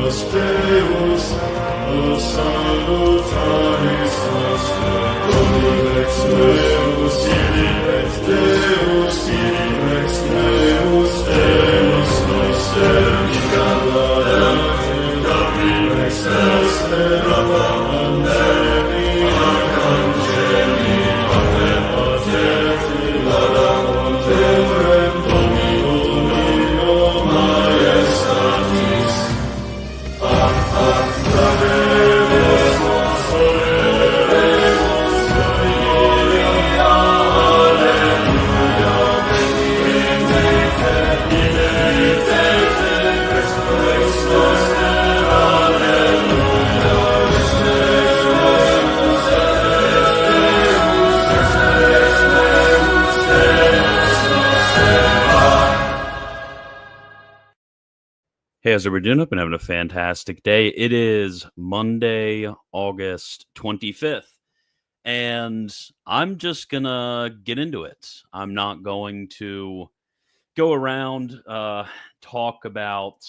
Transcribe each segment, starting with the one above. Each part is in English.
Deus, o salutaris nostre, Dominex Deus, Irinex Deus, Irinex Deus, Deus noster, Icalaete, Dominex Este, Rapa Angeli, Arcangeli, Ave Pateti, Lada Monteurem, Domino mio, Maestatis, Hey, how's everybody doing? Up and having a fantastic day. It is Monday, August 25th, and I'm just gonna get into it. I'm not going to go around, talk about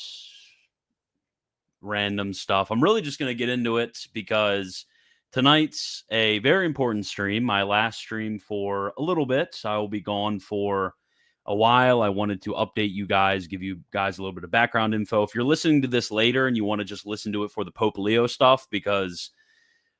random stuff. I'm really just gonna get into it because tonight's a very important stream, my last stream for a little bit. I will be gone for a while. I wanted to update you guys, give you guys a little bit of background info. If you're listening to this later and you want to just listen to it for the Pope Leo stuff, because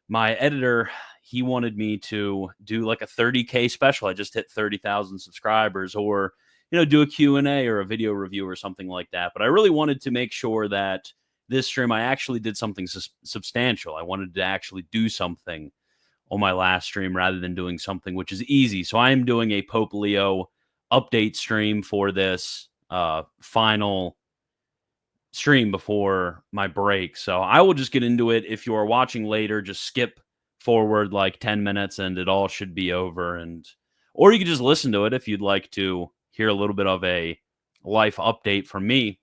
my editor, he wanted me to do like a 30K special. I just hit 30,000 subscribers, or, do a Q&A or a video review or something like that. But I really wanted to make sure that this stream, I actually did something substantial. I wanted to actually do something on my last stream rather than doing something which is easy. So I am doing a Pope Leo update stream for this final stream before my break. So I will just get into it. If you are watching later, just skip forward like 10 minutes and it all should be over. Or you can just listen to it if you'd like to hear a little bit of a life update from me.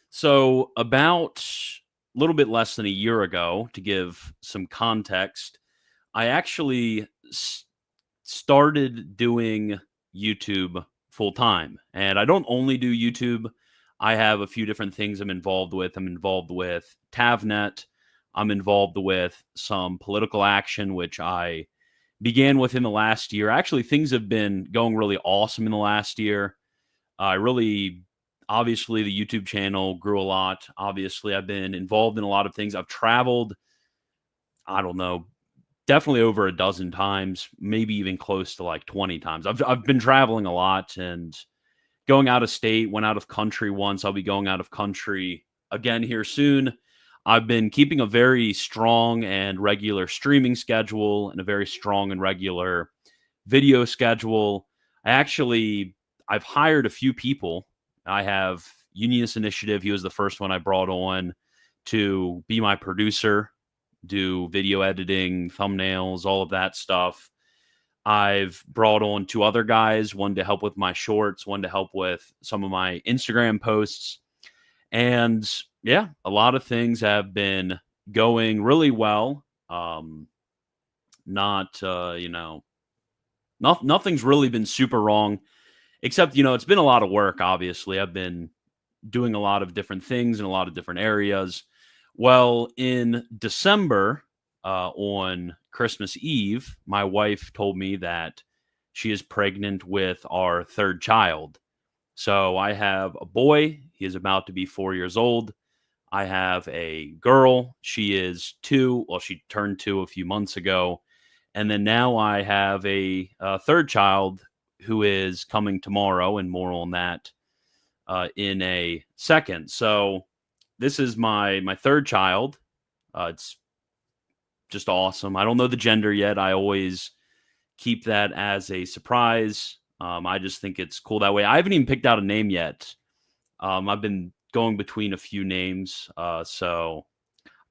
So about a little bit less than a year ago, to give some context, I actually started doing YouTube full time. And I don't only do YouTube. I have a few different things I'm involved with. I'm involved with TavNet. I'm involved with some political action, which I began with in the last year. Actually, things have been going really awesome in the last year. Obviously, the YouTube channel grew a lot. Obviously, I've been involved in a lot of things. I've traveled, I don't know, definitely over a dozen times, maybe even close to like 20 times. I've been traveling a lot and going out of state, went out of country once. I'll be going out of country again here soon. I've been keeping a very strong and regular streaming schedule and a very strong and regular video schedule. I've hired a few people. I have Unius Initiative. He was the first one I brought on to be my producer, do video editing, thumbnails, all of that stuff. I've brought on 2 other guys, one to help with my shorts, one to help with some of my Instagram posts. And yeah, a lot of things have been going really well. Nothing's really been super wrong, except, it's been a lot of work, obviously. I've been doing a lot of different things in a lot of different areas. Well, in December, on Christmas Eve, my wife told me that she is pregnant with our 3rd child. So I have a boy. He is about to be 4 years old. I have a girl. She is 2. Well, she turned 2 a few months ago. And then now I have a 3rd child who is coming tomorrow, and more on that in a second. So this is my 3rd child. It's just awesome. I don't know the gender yet. I always keep that as a surprise. I just think it's cool that way. I haven't even picked out a name yet. I've been going between a few names. So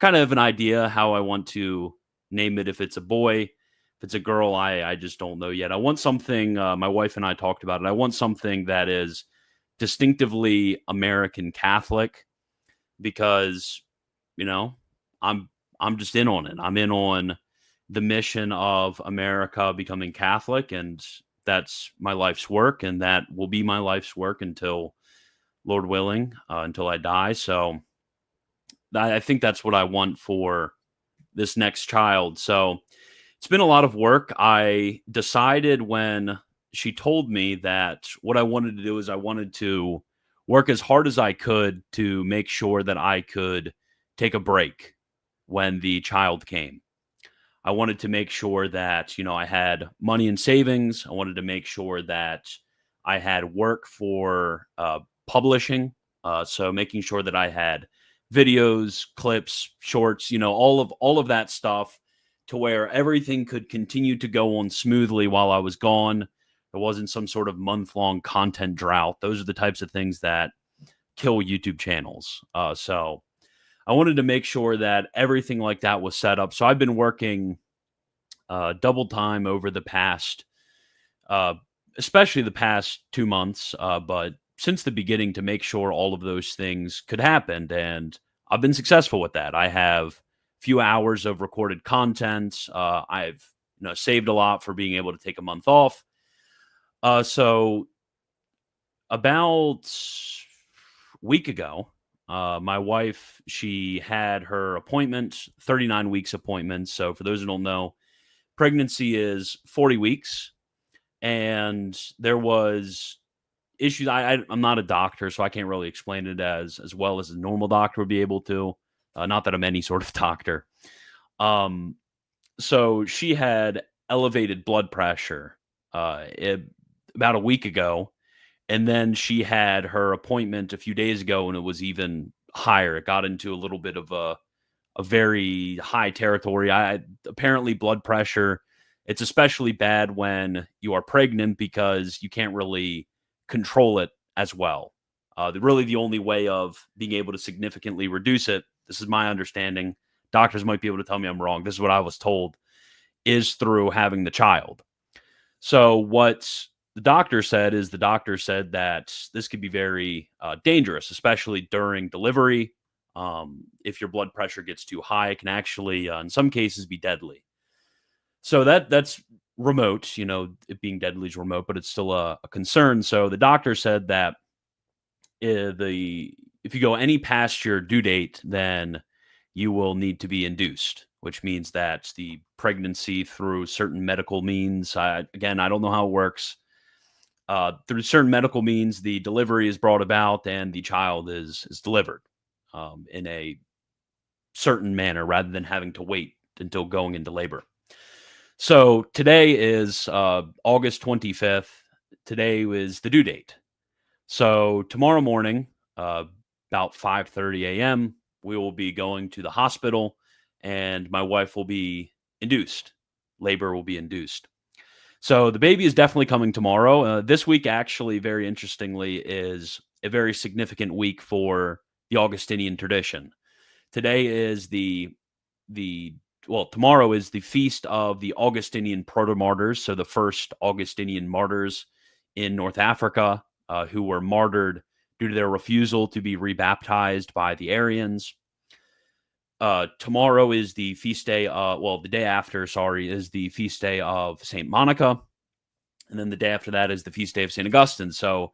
kind of have an idea how I want to name it. If it's a boy, if it's a girl, I just don't know yet. I want something, my wife and I talked about it. I want something that is distinctively American Catholic, because, I'm just in on it. I'm in on the mission of America becoming Catholic, and that's my life's work, and that will be my life's work until, Lord willing, until I die. So I think that's what I want for this next child. So it's been a lot of work. I decided when she told me that what I wanted to do is I wanted to work as hard as I could to make sure that I could take a break when the child came. I wanted to make sure that, I had money in savings. I wanted to make sure that I had work for publishing. So making sure that I had videos, clips, shorts, all of that stuff to where everything could continue to go on smoothly while I was gone. There wasn't some sort of month-long content drought. Those are the types of things that kill YouTube channels. So I wanted to make sure that everything like that was set up. So I've been working double time over the past, uh, especially the past 2 months, but since the beginning to make sure all of those things could happen. And I've been successful with that. I have a few hours of recorded content. I've saved a lot for being able to take a month off. So about a week ago, my wife, she had her appointment, 39 weeks appointment. So for those who don't know, pregnancy is 40 weeks. And there was issues. I'm not a doctor, so I can't really explain it as well as a normal doctor would be able to. Not that I'm any sort of doctor. So she had elevated blood pressure about a week ago, and then she had her appointment a few days ago, and it was even higher. It got into a little bit of a very high territory. Apparently blood pressure, it's especially bad when you are pregnant because you can't really control it as well. Really the only way of being able to significantly reduce it, this is my understanding, doctors might be able to tell me I'm wrong, this is what I was told, is through having the child. So what the doctor said that this could be very dangerous, especially during delivery. If your blood pressure gets too high, it can actually, in some cases, be deadly. So that's remote. It being deadly is remote, but it's still a concern. So the doctor said that if you go any past your due date, then you will need to be induced, which means that the pregnancy through certain medical means. Again, I don't know how it works. Through certain medical means, the delivery is brought about and the child is delivered in a certain manner rather than having to wait until going into labor. So today is August 25th. Today is the due date. So tomorrow morning, about 5:30 a.m., we will be going to the hospital and my wife will be induced. Labor will be induced. So the baby is definitely coming tomorrow. This week, actually, very interestingly, is a very significant week for the Augustinian tradition. Today is tomorrow is the feast of the Augustinian proto-martyrs, so the first Augustinian martyrs in North Africa who were martyred due to their refusal to be rebaptized by the Arians. Tomorrow is the feast day. The day after, is the feast day of Saint Monica, and then the day after that is the feast day of Saint Augustine. So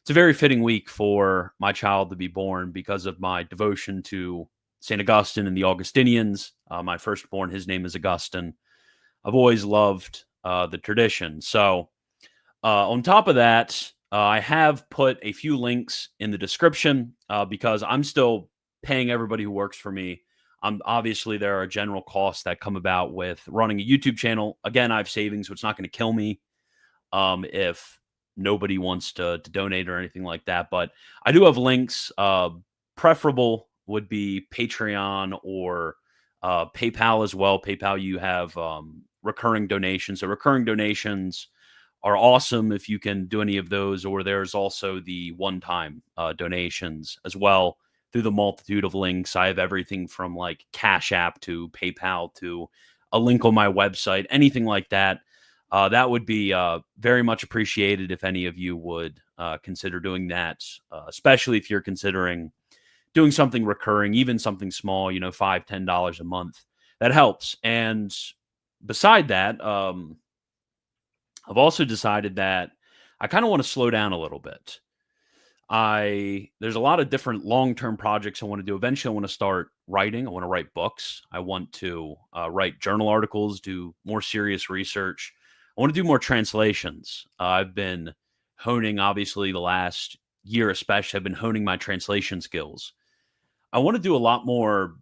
it's a very fitting week for my child to be born because of my devotion to Saint Augustine and the Augustinians. My firstborn, his name is Augustine. I've always loved the tradition. So on top of that, I have put a few links in the description because I'm still paying everybody who works for me. Obviously, there are general costs that come about with running a YouTube channel. Again, I have savings, so it's not going to kill me if nobody wants to donate or anything like that. But I do have links. Preferable would be Patreon or PayPal as well. PayPal, you have recurring donations. So recurring donations are awesome if you can do any of those, or there's also the one-time donations as well through the multitude of links. I have everything from like Cash App to PayPal to a link on my website, anything like that. That would be very much appreciated if any of you would consider doing that, especially if you're considering doing something recurring, even something small, $5, $10 a month. That helps. And beside that, I've also decided that I kind of want to slow down a little bit. there's a lot of different long-term projects I want to do. Eventually, I want to start writing. I want to write books. I want to write journal articles, do more serious research. I want to do more translations. I've been honing, obviously, the last year especially, I've been honing my translation skills. I want to do a lot more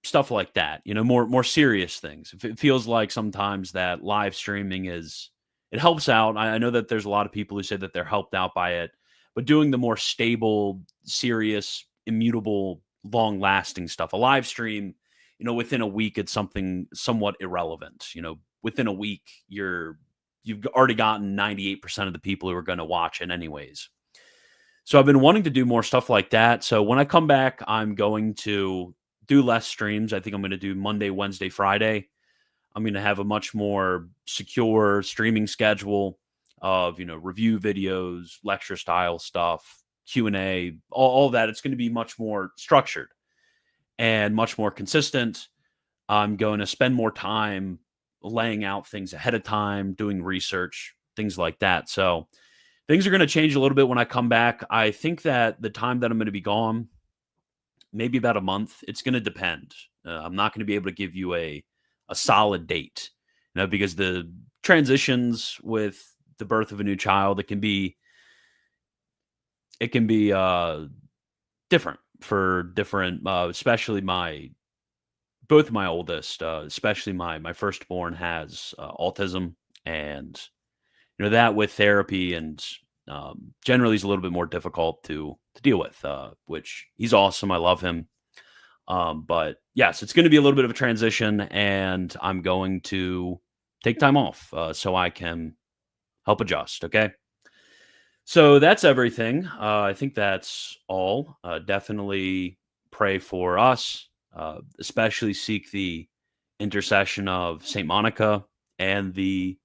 stuff like that, more serious things. It feels like sometimes that live streaming it helps out. I know that there's a lot of people who say that they're helped out by it, but doing the more stable, serious, immutable, long lasting stuff, a live stream, within a week, it's something somewhat irrelevant. Within a week, you've already gotten 98% of the people who are going to watch it anyways. So I've been wanting to do more stuff like that. So when I come back, I'm going to do less streams. I think I'm going to do Monday, Wednesday, Friday. I'm going to have a much more secure streaming schedule of, review videos, lecture style stuff, Q&A, all that. It's going to be much more structured and much more consistent. I'm going to spend more time laying out things ahead of time, doing research, things like that. So things are going to change a little bit when I come back. I think that the time that I'm going to be gone, maybe about a month, it's going to depend. I'm not going to be able to give you a solid date, because the transitions with the birth of a new child, it can be different for different, especially both of my oldest, especially my firstborn has autism, and that with therapy and generally is a little bit more difficult to deal with, which he's awesome. I love him. But yes, it's going to be a little bit of a transition, and I'm going to take time off so I can help adjust. Okay. So that's everything. I think that's all. Definitely pray for us, especially seek the intercession of St. Monica and the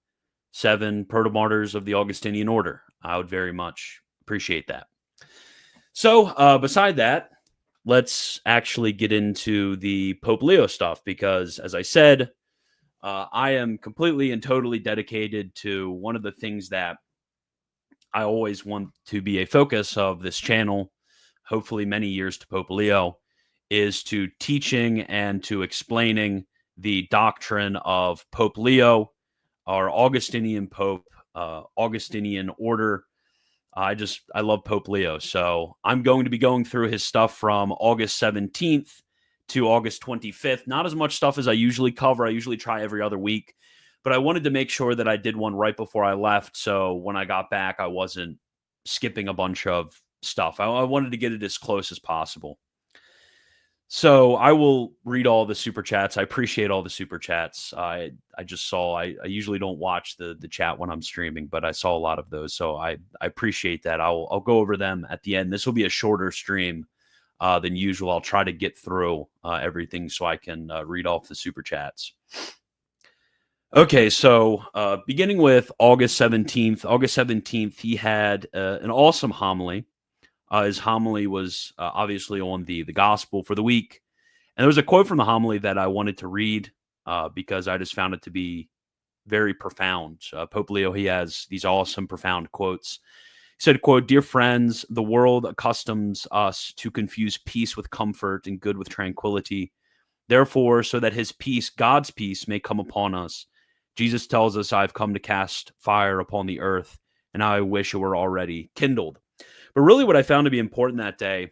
7 proto-martyrs of the Augustinian order. I would very much appreciate that. So beside that, let's actually get into the Pope Leo stuff, because as I said, I am completely and totally dedicated to one of the things that I always want to be a focus of this channel, hopefully many years to Pope Leo, is to teaching and to explaining the doctrine of Pope Leo, our Augustinian Pope, Augustinian order. I love Pope Leo. So I'm going to be going through his stuff from August 17th to August 25th. Not as much stuff as I usually cover. I usually try every other week, but I wanted to make sure that I did one right before I left. So when I got back, I wasn't skipping a bunch of stuff. I wanted to get it as close as possible. So I will read all the super chats. I appreciate all the super chats. I just saw, I usually don't watch the chat when I'm streaming, but I saw a lot of those. So I appreciate that. I'll go over them at the end. This will be a shorter stream than usual. I'll try to get through everything so I can read off the super chats. Okay, so beginning with August 17th. August 17th, he had an awesome homily. His homily was obviously on the gospel for the week. And there was a quote from the homily that I wanted to read because I just found it to be very profound. Pope Leo, he has these awesome, profound quotes. He said, quote, "Dear friends, the world accustoms us to confuse peace with comfort and good with tranquility. Therefore, so that his peace, God's peace, may come upon us, Jesus tells us, I've come to cast fire upon the earth, and I wish it were already kindled." But really what I found to be important that day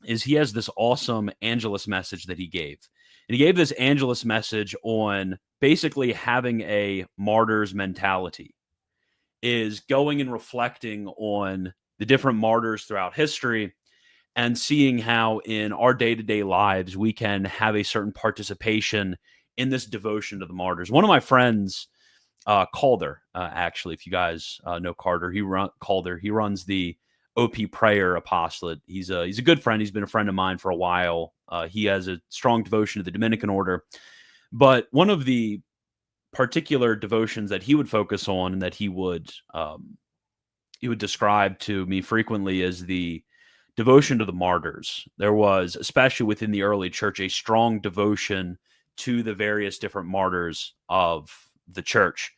is he has this awesome Angelus message that he gave. And he gave this Angelus message on basically having a martyr's mentality, is going and reflecting on the different martyrs throughout history and seeing how in our day-to-day lives we can have a certain participation in this devotion to the martyrs. One of my friends, Calder, actually, if you guys know Calder, he runs the OP Prayer Apostolate. He's a good friend. He's been a friend of mine for a while. He has a strong devotion to the Dominican order. But one of the particular devotions that he would focus on and that he would describe to me frequently is the devotion to the martyrs. There was, especially within the early church, a strong devotion to the various different martyrs of the church.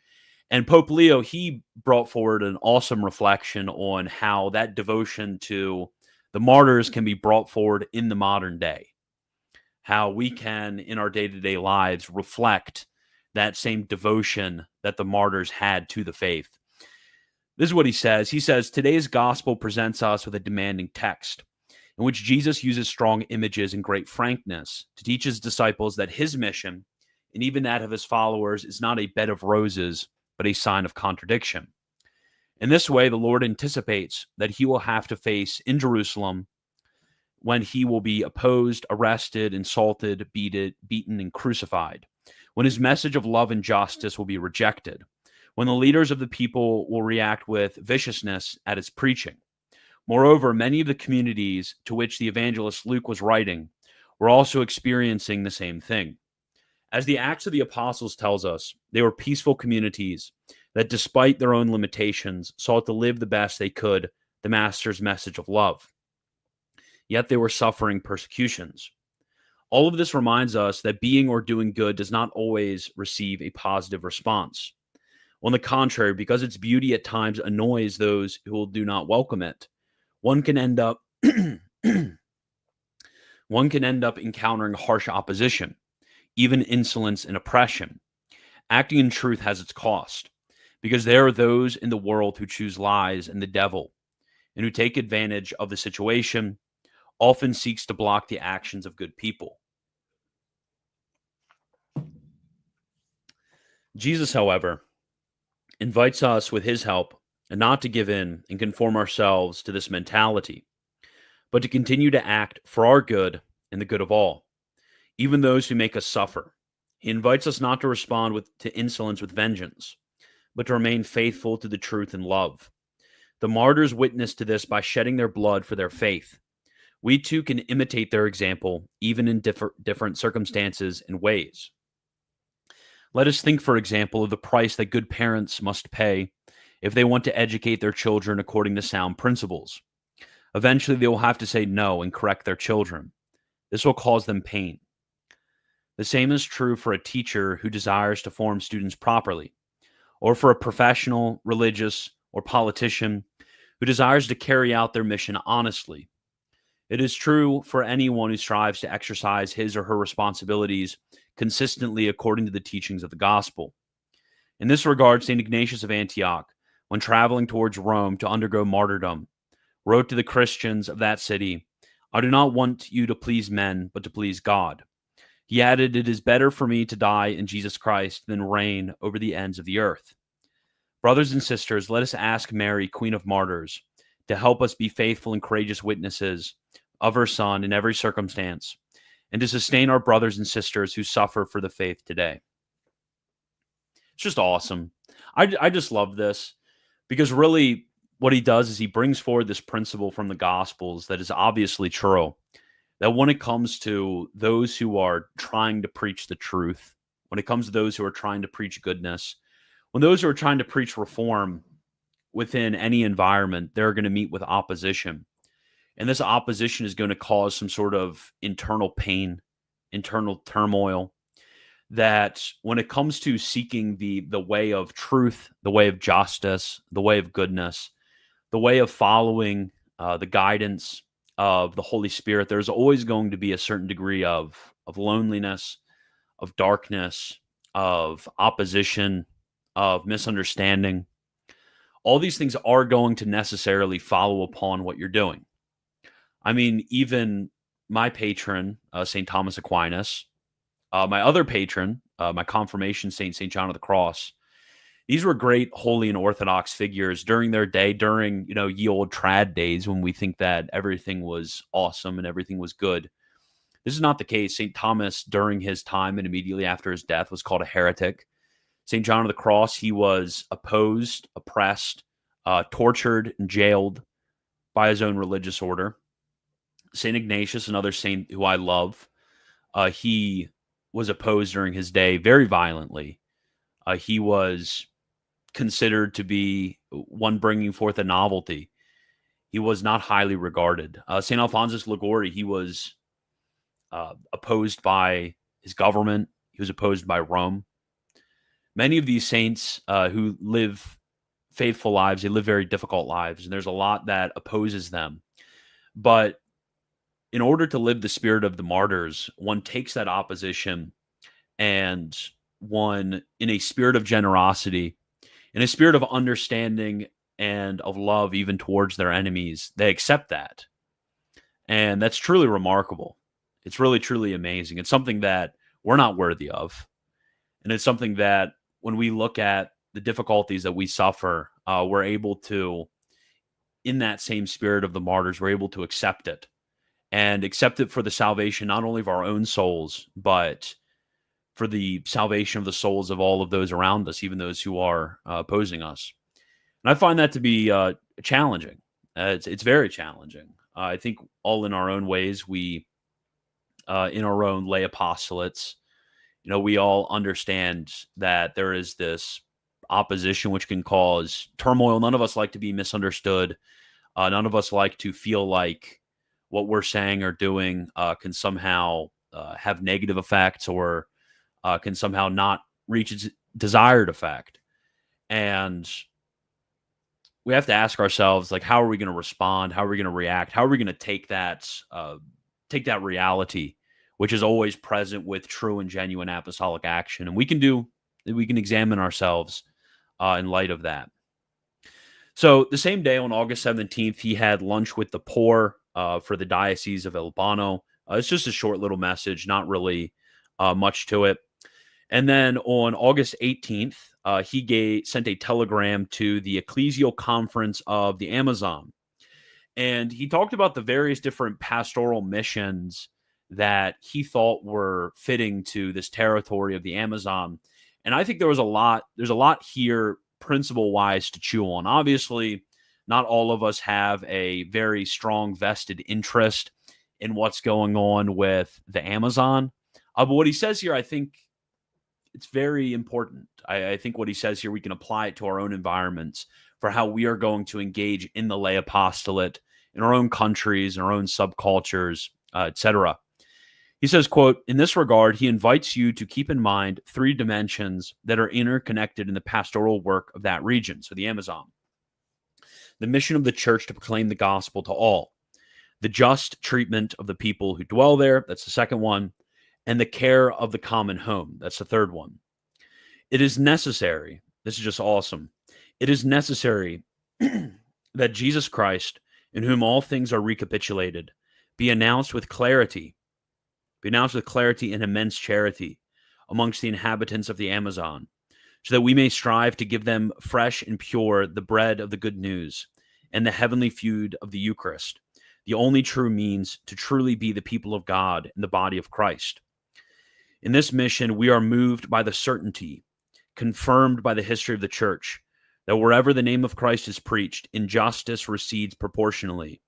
And Pope Leo, he brought forward an awesome reflection on how that devotion to the martyrs can be brought forward in the modern day. How we can, in our day-to-day lives, reflect that same devotion that the martyrs had to the faith. This is what he says. He says, today's gospel presents us with a demanding text in which Jesus uses strong images and great frankness to teach his disciples that his mission, and even that of his followers, is not a bed of roses, but a sign of contradiction. In this way, the Lord anticipates that he will have to face in Jerusalem when he will be opposed, arrested, insulted, beaten, and crucified, when his message of love and justice will be rejected, when the leaders of the people will react with viciousness at his preaching. Moreover, many of the communities to which the evangelist Luke was writing were also experiencing the same thing. As the Acts of the Apostles tells us, they were peaceful communities that, despite their own limitations, sought to live the best they could the Master's message of love. Yet they were suffering persecutions. All of this reminds us that being or doing good does not always receive a positive response. On the contrary, because its beauty at times annoys those who do not welcome it, one can end up encountering harsh opposition, even insolence and oppression. Acting in truth has its cost, because there are those in the world who choose lies and the devil, and who take advantage of the situation, often seeks to block the actions of good people. Jesus, however, invites us with his help and not to give in and conform ourselves to this mentality, but to continue to act for our good and the good of all, even those who make us suffer. He invites us not to respond to insolence with vengeance, but to remain faithful to the truth and love. The martyrs witnessed to this by shedding their blood for their faith. We too can imitate their example, even in different circumstances and ways. Let us think, for example, of the price that good parents must pay if they want to educate their children according to sound principles. Eventually, they will have to say no and correct their children. This will cause them pain. The same is true for a teacher who desires to form students properly, or for a professional, religious, or politician who desires to carry out their mission honestly. It is true for anyone who strives to exercise his or her responsibilities consistently according to the teachings of the gospel. In this regard, St. Ignatius of Antioch, when traveling towards Rome to undergo martyrdom, wrote to the Christians of that city, "I do not want you to please men, but to please God." He added, "It is better for me to die in Jesus Christ than reign over the ends of the earth." Brothers and sisters, let us ask Mary, Queen of Martyrs, to help us be faithful and courageous witnesses of her Son in every circumstance, and to sustain our brothers and sisters who suffer for the faith today. It's just awesome. I just love this, because really what he does is he brings forward this principle from the Gospels that is obviously true, that when it comes to those who are trying to preach the truth, when it comes to those who are trying to preach goodness, when those who are trying to preach reform within any environment, they're going to meet with opposition. And this opposition is going to cause some sort of internal pain, internal turmoil, that when it comes to seeking the way of truth, the way of justice, the way of goodness, the way of following the guidance of the Holy Spirit, there's always going to be a certain degree of loneliness, of darkness, of opposition, of misunderstanding. All these things are going to necessarily follow upon what you're doing. I mean, even my patron, St. Thomas Aquinas, my other patron, my confirmation saint, St. John of the Cross, these were great holy and orthodox figures during their day, during, ye old trad days when we think that everything was awesome and everything was good. This is not the case. St. Thomas, during his time and immediately after his death, was called a heretic. St. John of the Cross, he was opposed, oppressed, tortured, and jailed by his own religious order. St. Ignatius, another saint who I love, he was opposed during his day very violently. He was considered to be one bringing forth a novelty. He was not highly regarded. St. Alphonsus Liguori, he was opposed by his government. He was opposed by Rome. Many of these saints who live faithful lives, they live very difficult lives, and there's a lot that opposes them. But in order to live the spirit of the martyrs, one takes that opposition and one, in a spirit of generosity, in a spirit of understanding and of love, even towards their enemies, they accept that. And that's truly remarkable. It's really, truly amazing. It's something that we're not worthy of. And it's something that when we look at the difficulties that we suffer, we're able to, in that same spirit of the martyrs, we're able to accept it and accept it for the salvation, not only of our own souls, but for the salvation of the souls of all of those around us, even those who are opposing us. And I find that to be challenging. It's very challenging. I think all in our own ways, we, in our own lay apostolates, we all understand that there is this opposition which can cause turmoil. None of us like to be misunderstood. None of us like to feel like what we're saying or doing can somehow have negative effects or can somehow not reach its desired effect. And we have to ask ourselves, like, how are we going to respond? How are we going to react? How are we going to take that reality, which is always present with true and genuine apostolic action? And we can examine ourselves in light of that. So the same day, on August 17th, he had lunch with the poor for the Diocese of Albano. It's just a short little message, not really much to it. And then on August 18th, he sent a telegram to the Ecclesial Conference of the Amazon. And he talked about the various different pastoral missions that he thought were fitting to this territory of the Amazon. And I think there's a lot here principle-wise to chew on. Obviously, not all of us have a very strong vested interest in what's going on with the Amazon. But what he says here, I think it's very important. I think what he says here, we can apply it to our own environments for how we are going to engage in the lay apostolate in our own countries, in our own subcultures, etc. He says, quote, "In this regard, he invites you to keep in mind three dimensions that are interconnected in the pastoral work of that region," so the Amazon. The mission of the church to proclaim the gospel to all, the just treatment of the people who dwell there, that's the second one, and the care of the common home, that's the third one. It is necessary, this is just awesome, it is necessary that Jesus Christ, in whom all things are recapitulated, be announced with clarity and immense charity amongst the inhabitants of the Amazon, so that we may strive to give them fresh and pure the bread of the good news and the heavenly food of the Eucharist, the only true means to truly be the people of God in the body of Christ. In this mission, we are moved by the certainty, confirmed by the history of the Church, that wherever the name of Christ is preached, injustice recedes proportionally.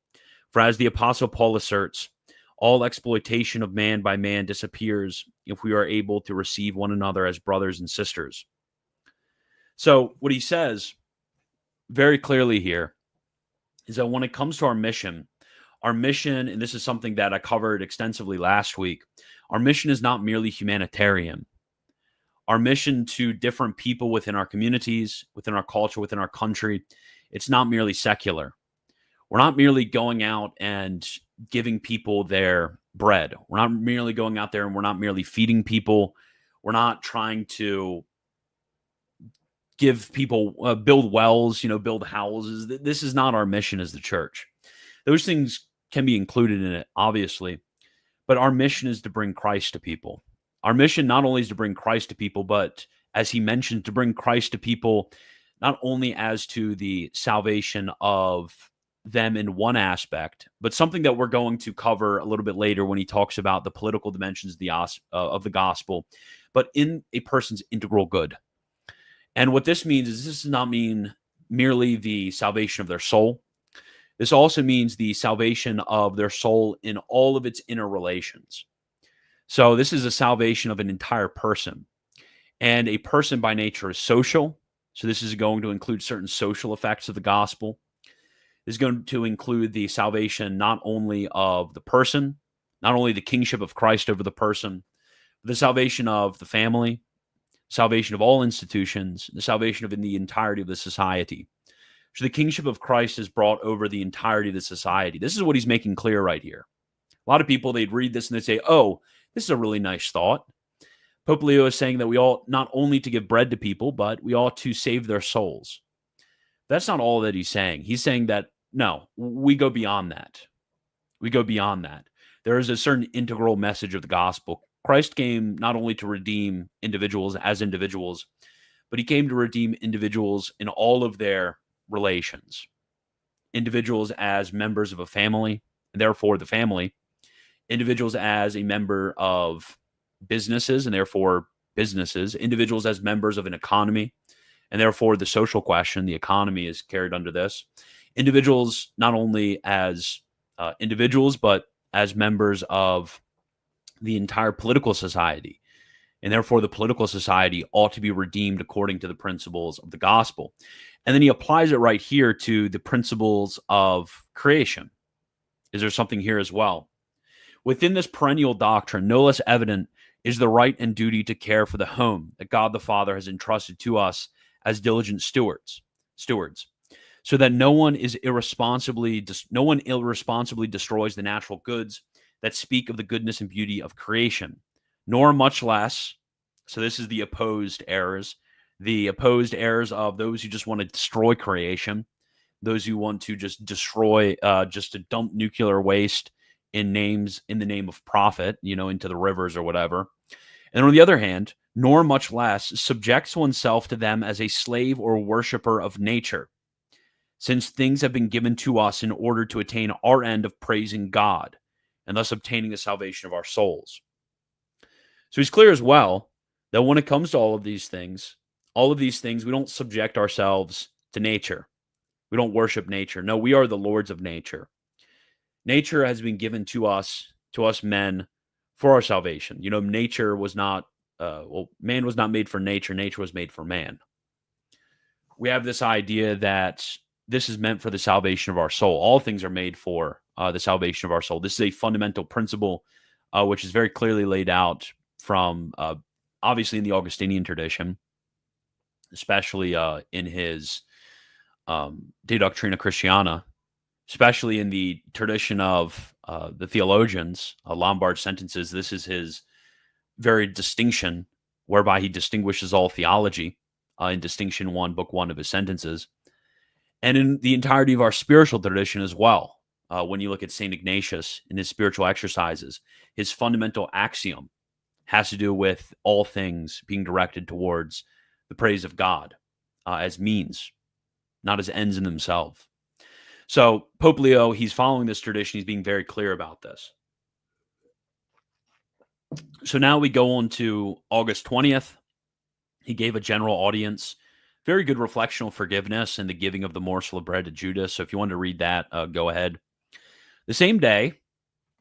For as the Apostle Paul asserts, all exploitation of man by man disappears if we are able to receive one another as brothers and sisters. So what he says very clearly here is that when it comes to our mission, and this is something that I covered extensively last week, our mission is not merely humanitarian. Our mission to different people within our communities, within our culture, within our country, it's not merely secular. We're not merely going out and giving people their bread. We're not merely going out there and we're not merely feeding people. We're not trying to give people, build wells, build houses. This is not our mission as the church. Those things can be included in it, obviously, but our mission is to bring Christ to people. Our mission not only is to bring Christ to people, but as he mentioned, to bring Christ to people, not only as to the salvation of them in one aspect, but something that we're going to cover a little bit later when he talks about the political dimensions of the gospel, but in a person's integral good. And what this means is this does not mean merely the salvation of their soul. This also means the salvation of their soul in all of its interrelations. So this is a salvation of an entire person. And a person by nature is social. So this is going to include certain social effects of the gospel. This is going to include the salvation not only of the person, not only the kingship of Christ over the person, but the salvation of the family, salvation of all institutions, the salvation of the entirety of the society. So the kingship of Christ is brought over the entirety of the society. This is what he's making clear right here. A lot of people, they'd read this and they'd say, oh, this is a really nice thought. Pope Leo is saying that we ought not only to give bread to people, but we ought to save their souls. That's not all that he's saying. He's saying that, no, we go beyond that. We go beyond that. There is a certain integral message of the gospel. Christ came not only to redeem individuals as individuals, but he came to redeem individuals in all of their relations. Individuals as members of a family, and therefore the family. Individuals as a member of businesses, and therefore businesses. Individuals as members of an economy, and therefore the social question, the economy is carried under this. Individuals not only as individuals, but as members of the entire political society. And therefore, the political society ought to be redeemed according to the principles of the gospel. And then he applies it right here to the principles of creation. Is there something here as well? Within this perennial doctrine, no less evident is the right and duty to care for the home that God the Father has entrusted to us as diligent stewards, so that no one irresponsibly destroys the natural goods that speak of the goodness and beauty of creation, nor much less, so this is the opposed errors of those who just want to destroy creation, those who want to just destroy, just to dump nuclear waste in the name of profit, into the rivers or whatever. And on the other hand, nor much less subjects oneself to them as a slave or worshiper of nature, since things have been given to us in order to attain our end of praising God, and thus obtaining the salvation of our souls. So he's clear as well that when it comes to all of these things, we don't subject ourselves to nature. We don't worship nature. No, we are the lords of nature. Nature has been given to us men, for our salvation. Nature was not, man was not made for nature. Nature was made for man. We have this idea that this is meant for the salvation of our soul. All things are made for the salvation of our soul. This is a fundamental principle, which is very clearly laid out from, obviously, in the Augustinian tradition, especially in his De Doctrina Christiana, especially in the tradition of the theologians, Lombard sentences. This is his very distinction, whereby he distinguishes all theology in Distinction 1, Book 1 of his sentences. And in the entirety of our spiritual tradition as well. When you look at St. Ignatius in his spiritual exercises, his fundamental axiom has to do with all things being directed towards the praise of God as means, not as ends in themselves. So Pope Leo, he's following this tradition. He's being very clear about this. So now we go on to August 20th. He gave a general audience. Very good reflection on forgiveness and the giving of the morsel of bread to Judas. So if you want to read that, go ahead. The same day,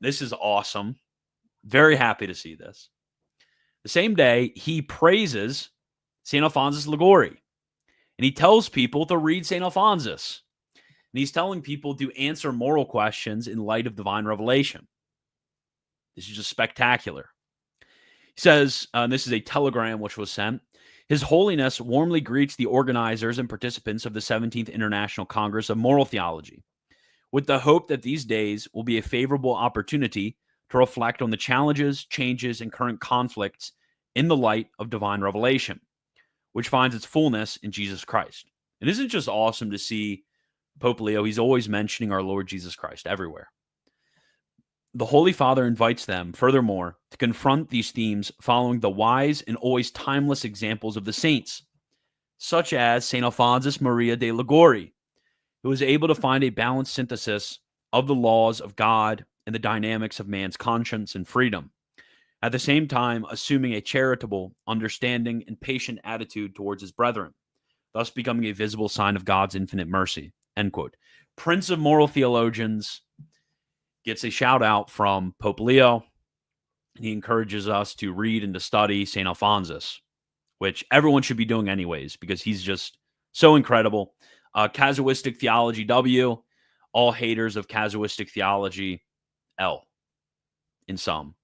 this is awesome. Very happy to see this. The same day, he praises St. Alphonsus Liguori. And he tells people to read St. Alphonsus. And he's telling people to answer moral questions in light of divine revelation. This is just spectacular. He says, and this is a telegram which was sent, His Holiness warmly greets the organizers and participants of the 17th International Congress of Moral Theology, with the hope that these days will be a favorable opportunity to reflect on the challenges, changes, and current conflicts in the light of divine revelation, which finds its fullness in Jesus Christ. And isn't it just awesome to see Pope Leo? He's always mentioning our Lord Jesus Christ everywhere. The Holy Father invites them, furthermore, to confront these themes following the wise and always timeless examples of the saints, such as St. Alphonsus Maria de Liguori, who was able to find a balanced synthesis of the laws of God and the dynamics of man's conscience and freedom, at the same time assuming a charitable, understanding, and patient attitude towards his brethren, thus becoming a visible sign of God's infinite mercy. End quote. Prince of Moral Theologians gets a shout out from Pope Leo. He encourages us to read and to study St. Alphonsus, which everyone should be doing anyways, because he's just so incredible. Casuistic theology, W. All haters of casuistic theology, L. In sum.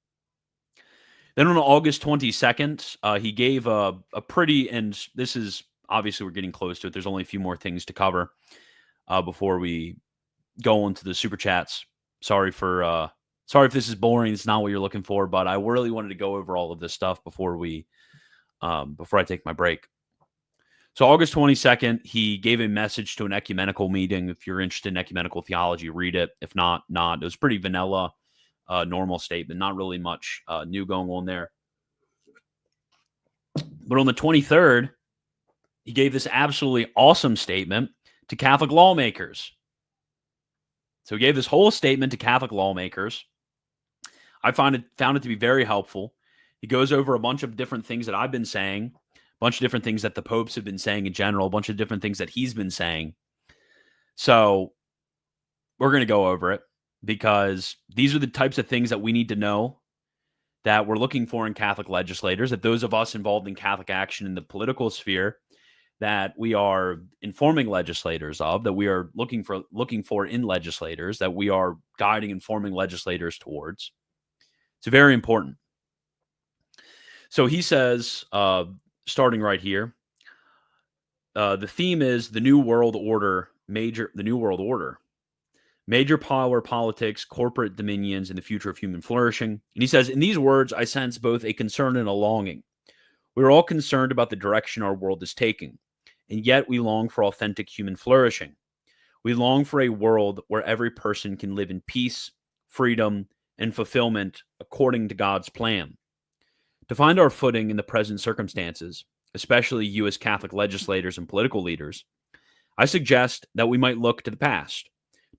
Then on August 22nd, he gave a pretty, and this is obviously we're getting close to it. There's only a few more things to cover before we go into the super chats. Sorry if this is boring. It's not what you're looking for, but I really wanted to go over all of this stuff before I take my break. So August 22nd, he gave a message to an ecumenical meeting. If you're interested in ecumenical theology, read it. If not, not. It was pretty vanilla, normal statement. Not really much new going on there. But on the 23rd, he gave this absolutely awesome statement to Catholic lawmakers. So he gave this whole statement to Catholic lawmakers. I found it to be very helpful. He goes over a bunch of different things that I've been saying, a bunch of different things that the popes have been saying in general, a bunch of different things that he's been saying. So we're going to go over it because these are the types of things that we need to know, that we're looking for in Catholic legislators, that those of us involved in Catholic action in the political sphere, that we are informing legislators of, that we are looking for in legislators, that we are guiding, informing legislators towards. It's very important. So he says, starting right here, the theme is the New World Order, major power politics, corporate dominions, and the future of human flourishing. And he says, in these words, I sense both a concern and a longing. We're all concerned about the direction our world is taking, and yet we long for authentic human flourishing. We long for a world where every person can live in peace, freedom, and fulfillment according to God's plan. To find our footing in the present circumstances, especially you as Catholic legislators and political leaders, I suggest that we might look to the past,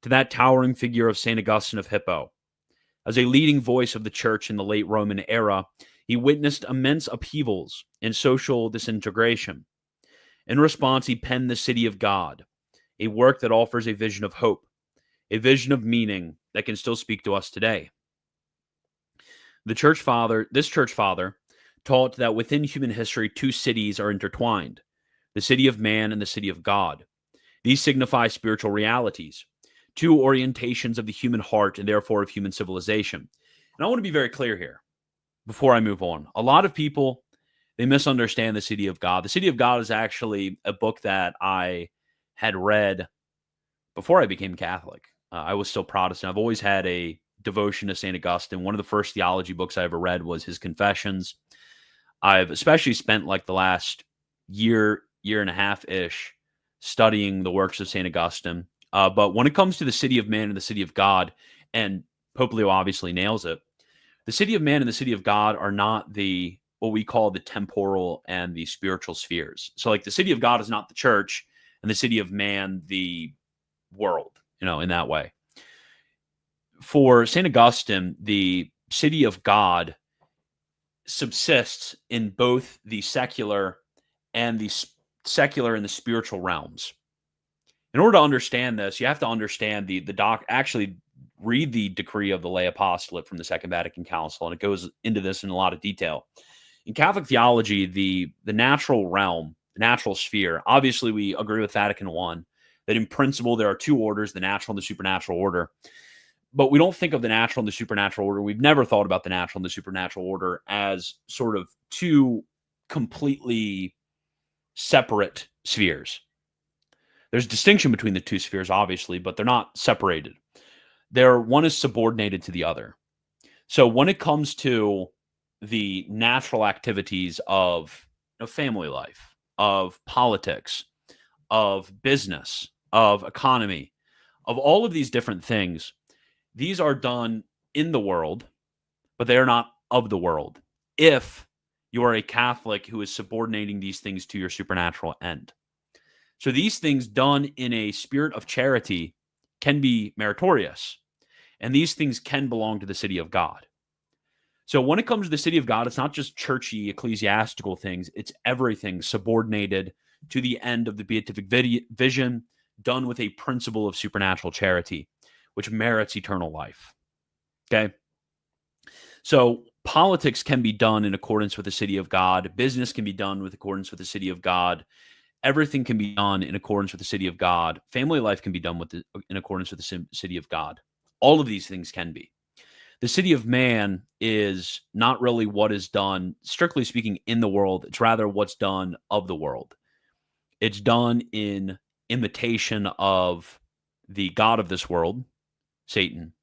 to that towering figure of St. Augustine of Hippo. As a leading voice of the Church in the late Roman era, he witnessed immense upheavals and social disintegration. In response, he penned The City of God, a work that offers a vision of hope, a vision of meaning that can still speak to us today. This church father taught that within human history, two cities are intertwined, the city of man and the city of God. These signify spiritual realities, two orientations of the human heart and therefore of human civilization. And I want to be very clear here before I move on. A lot of people, they misunderstand the City of God. The City of God is actually a book that I had read before I became Catholic. I was still Protestant. I've always had a devotion to St. Augustine. One of the first theology books I ever read was his Confessions. I've especially spent like the last year and a half-ish studying the works of St. Augustine. But when it comes to the City of Man and the City of God, and Pope Leo obviously nails it, the City of Man and the City of God are not what we call the temporal and the spiritual spheres. So like the City of God is not the church, and the City of Man, the world, in that way. For St. Augustine, the City of God subsists in both the secular and the spiritual realms. In order to understand this, you have to understand actually read the decree of the lay apostolate from the Second Vatican Council, and it goes into this in a lot of detail. In Catholic theology, the natural realm, the natural sphere, obviously we agree with Vatican I that in principle there are two orders, the natural and the supernatural order. But we don't think of the natural and the supernatural order. We've never thought about the natural and the supernatural order as sort of two completely separate spheres. There's distinction between the two spheres, obviously, but they're not separated. One is subordinated to the other. So when it comes to the natural activities of family life, of politics, of business, of economy, of all of these different things, these are done in the world, but they are not of the world, if you are a Catholic who is subordinating these things to your supernatural end. So these things done in a spirit of charity can be meritorious, and these things can belong to the City of God. So when it comes to the City of God, it's not just churchy, ecclesiastical things. It's everything subordinated to the end of the beatific vision, done with a principle of supernatural charity, which merits eternal life. Okay? So politics can be done in accordance with the City of God. Business can be done with accordance with the City of God. Everything can be done in accordance with the City of God. Family life can be done in accordance with the City of God. All of these things can be. The city of man is not really what is done, strictly speaking, in the world. It's rather what's done of the world. It's done in imitation of the God of this world, Satan.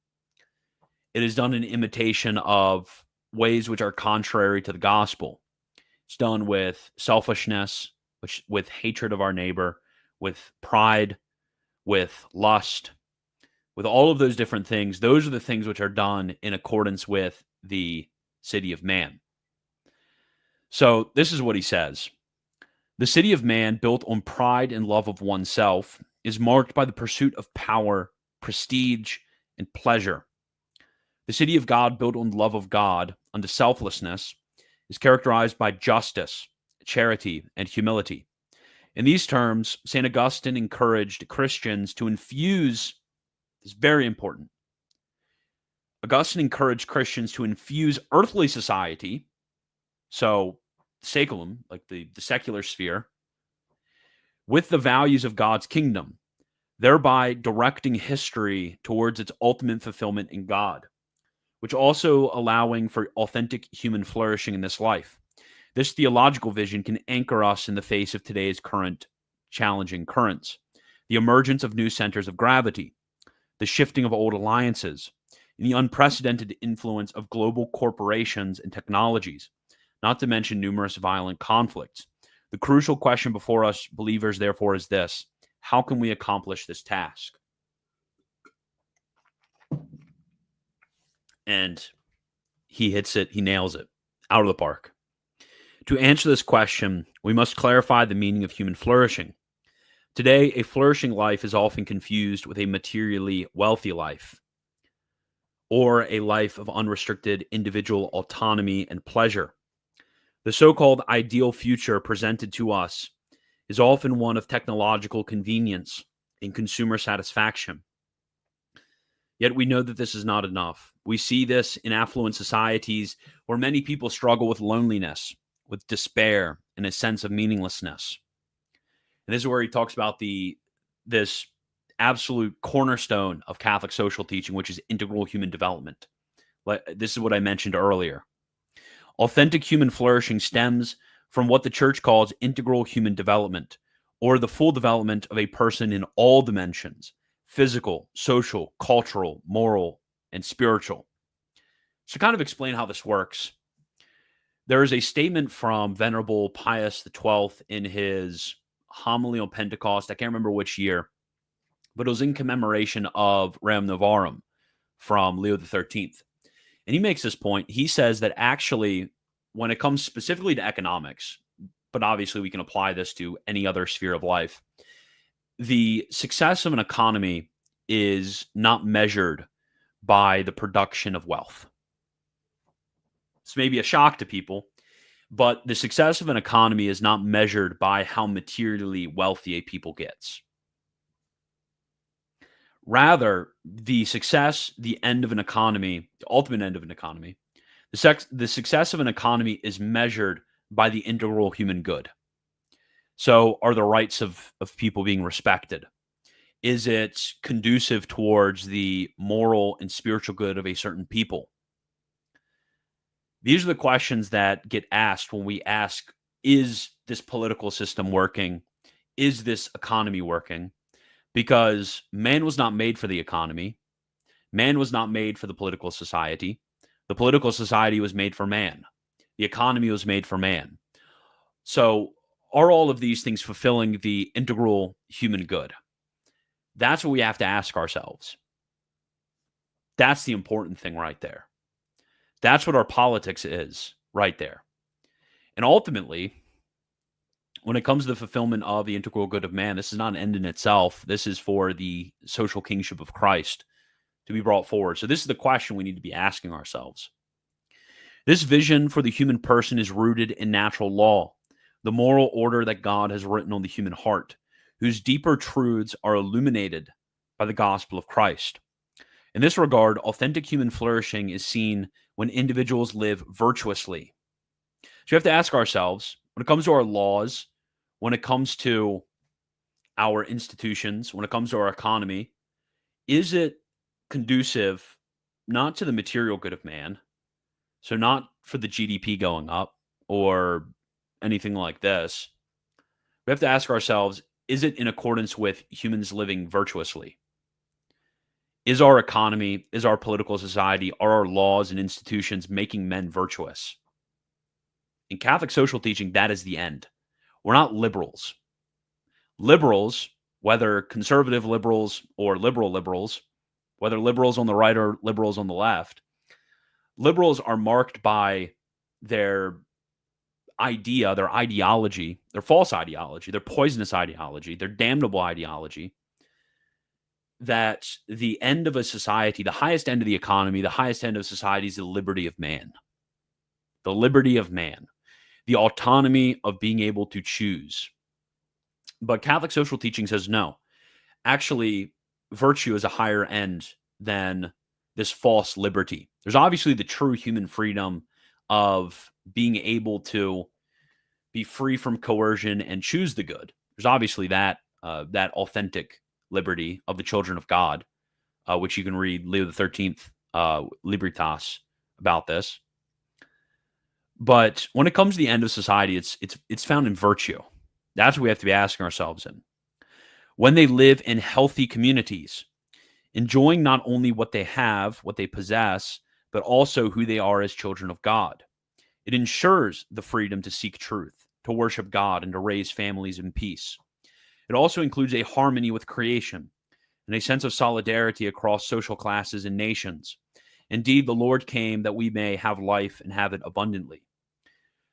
It is done in imitation of ways which are contrary to the gospel. It's done with selfishness, with hatred of our neighbor, with pride, with lust, with all of those different things. Those are the things which are done in accordance with the city of man. So this is what he says. The city of man, built on pride and love of oneself, is marked by the pursuit of power, prestige, and pleasure. The city of God, built on love of God, unto selflessness, is characterized by justice, charity, and humility. In these terms, St. Augustine encouraged Christians to infuse, this is very important, Augustine encouraged Christians to infuse earthly society, so saculum, like the secular sphere, with the values of God's kingdom, thereby directing history towards its ultimate fulfillment in God, which also allowing for authentic human flourishing in this life. This theological vision can anchor us in the face of today's current challenging currents, the emergence of new centers of gravity, the shifting of old alliances, and the unprecedented influence of global corporations and technologies, not to mention numerous violent conflicts. The crucial question before us believers, therefore, is this: how can we accomplish this task? And he hits it, he nails it out of the park. To answer this question, we must clarify the meaning of human flourishing. Today, a flourishing life is often confused with a materially wealthy life, or a life of unrestricted individual autonomy and pleasure. The so-called ideal future presented to us is often one of technological convenience and consumer satisfaction. Yet we know that this is not enough. We see this in affluent societies where many people struggle with loneliness, with despair, and a sense of meaninglessness. And this is where he talks about this absolute cornerstone of Catholic social teaching, which is integral human development. This is what I mentioned earlier. Authentic human flourishing stems from what the church calls integral human development, or the full development of a person in all dimensions: physical, social, cultural, moral, and spiritual. So to kind of explain how this works, there is a statement from Venerable Pius XII in his homily on Pentecost. I can't remember which year, but it was in commemoration of Rerum Novarum from Leo XIII. And he makes this point. He says that actually, when it comes specifically to economics, but obviously we can apply this to any other sphere of life, the success of an economy is not measured by the production of wealth. This may be a shock to people, but the success of an economy is not measured by how materially wealthy a people gets. Rather, the success, the end of an economy, the ultimate end of an economy, the success of an economy is measured by the integral human good. So are the rights of people being respected? Is it conducive towards the moral and spiritual good of a certain people? These are the questions that get asked when we ask, is this political system working? Is this economy working? Because man was not made for the economy. Man was not made for the political society. The political society was made for man. The economy was made for man. So are all of these things fulfilling the integral human good? That's what we have to ask ourselves. That's the important thing right there. That's what our politics is right there. And ultimately, when it comes to the fulfillment of the integral good of man, this is not an end in itself. This is for the social kingship of Christ to be brought forward. So this is the question we need to be asking ourselves. This vision for the human person is rooted in natural law, the moral order that God has written on the human heart, whose deeper truths are illuminated by the gospel of Christ. In this regard, authentic human flourishing is seen when individuals live virtuously. So we have to ask ourselves, when it comes to our laws, when it comes to our institutions, when it comes to our economy, is it conducive not to the material good of man, so not for the GDP going up or anything like this. We have to ask ourselves, is it in accordance with humans living virtuously? Is our economy, is our political society, are our laws and institutions making men virtuous? In Catholic social teaching, that is the end. We're not liberals. Liberals, whether conservative liberals or liberal liberals, whether liberals on the right or liberals on the left, liberals are marked by their idea, their ideology, their false ideology, their poisonous ideology, their damnable ideology, that the end of a society, the highest end of the economy, the highest end of society is the liberty of man. The liberty of man, the autonomy of being able to choose. But Catholic social teaching says no. Actually, virtue is a higher end than this false liberty. There's obviously the true human freedom of being able to be free from coercion and choose the good. There's obviously that authentic liberty of the children of God, which you can read Leo the 13th Libertas about this. But when it comes to the end of society, it's found in virtue. That's what we have to be asking ourselves in. When they live in healthy communities, enjoying not only what they have, what they possess, but also who they are as children of God. It ensures the freedom to seek truth, to worship God, and to raise families in peace. It also includes a harmony with creation and a sense of solidarity across social classes and nations. Indeed, the Lord came that we may have life and have it abundantly.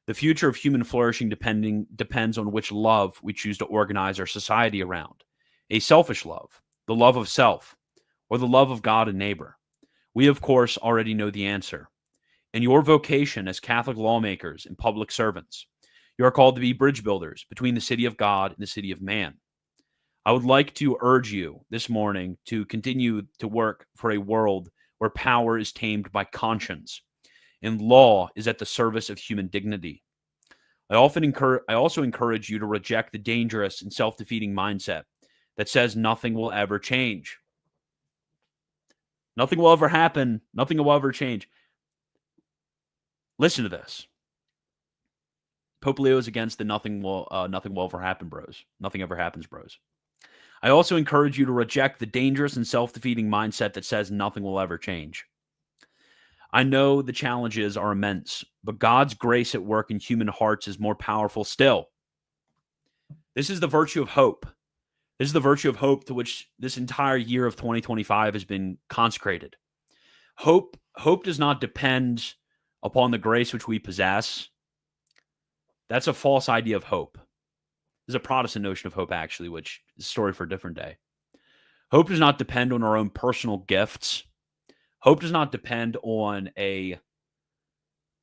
The future of human flourishing depends on which love we choose to organize our society around. A selfish love, the love of self, or the love of God and neighbor. We, of course, already know the answer. In your vocation as Catholic lawmakers and public servants, you are called to be bridge builders between the city of God and the city of man. I would like to urge you this morning to continue to work for a world where power is tamed by conscience and law is at the service of human dignity. I also encourage you to reject the dangerous and self-defeating mindset that says nothing will ever change. Nothing will ever happen. Nothing will ever change. Listen to this. Pope Leo is against the nothing will ever happen, bros. Nothing ever happens, bros. I also encourage you to reject the dangerous and self-defeating mindset that says nothing will ever change. I know the challenges are immense, but God's grace at work in human hearts is more powerful still. This is the virtue of hope. This is the virtue of hope to which this entire year of 2025 has been consecrated. Hope does not depend upon the grace which we possess. That's a false idea of hope. There's a Protestant notion of hope, actually, which is a story for a different day. Hope does not depend on our own personal gifts. Hope does not depend on a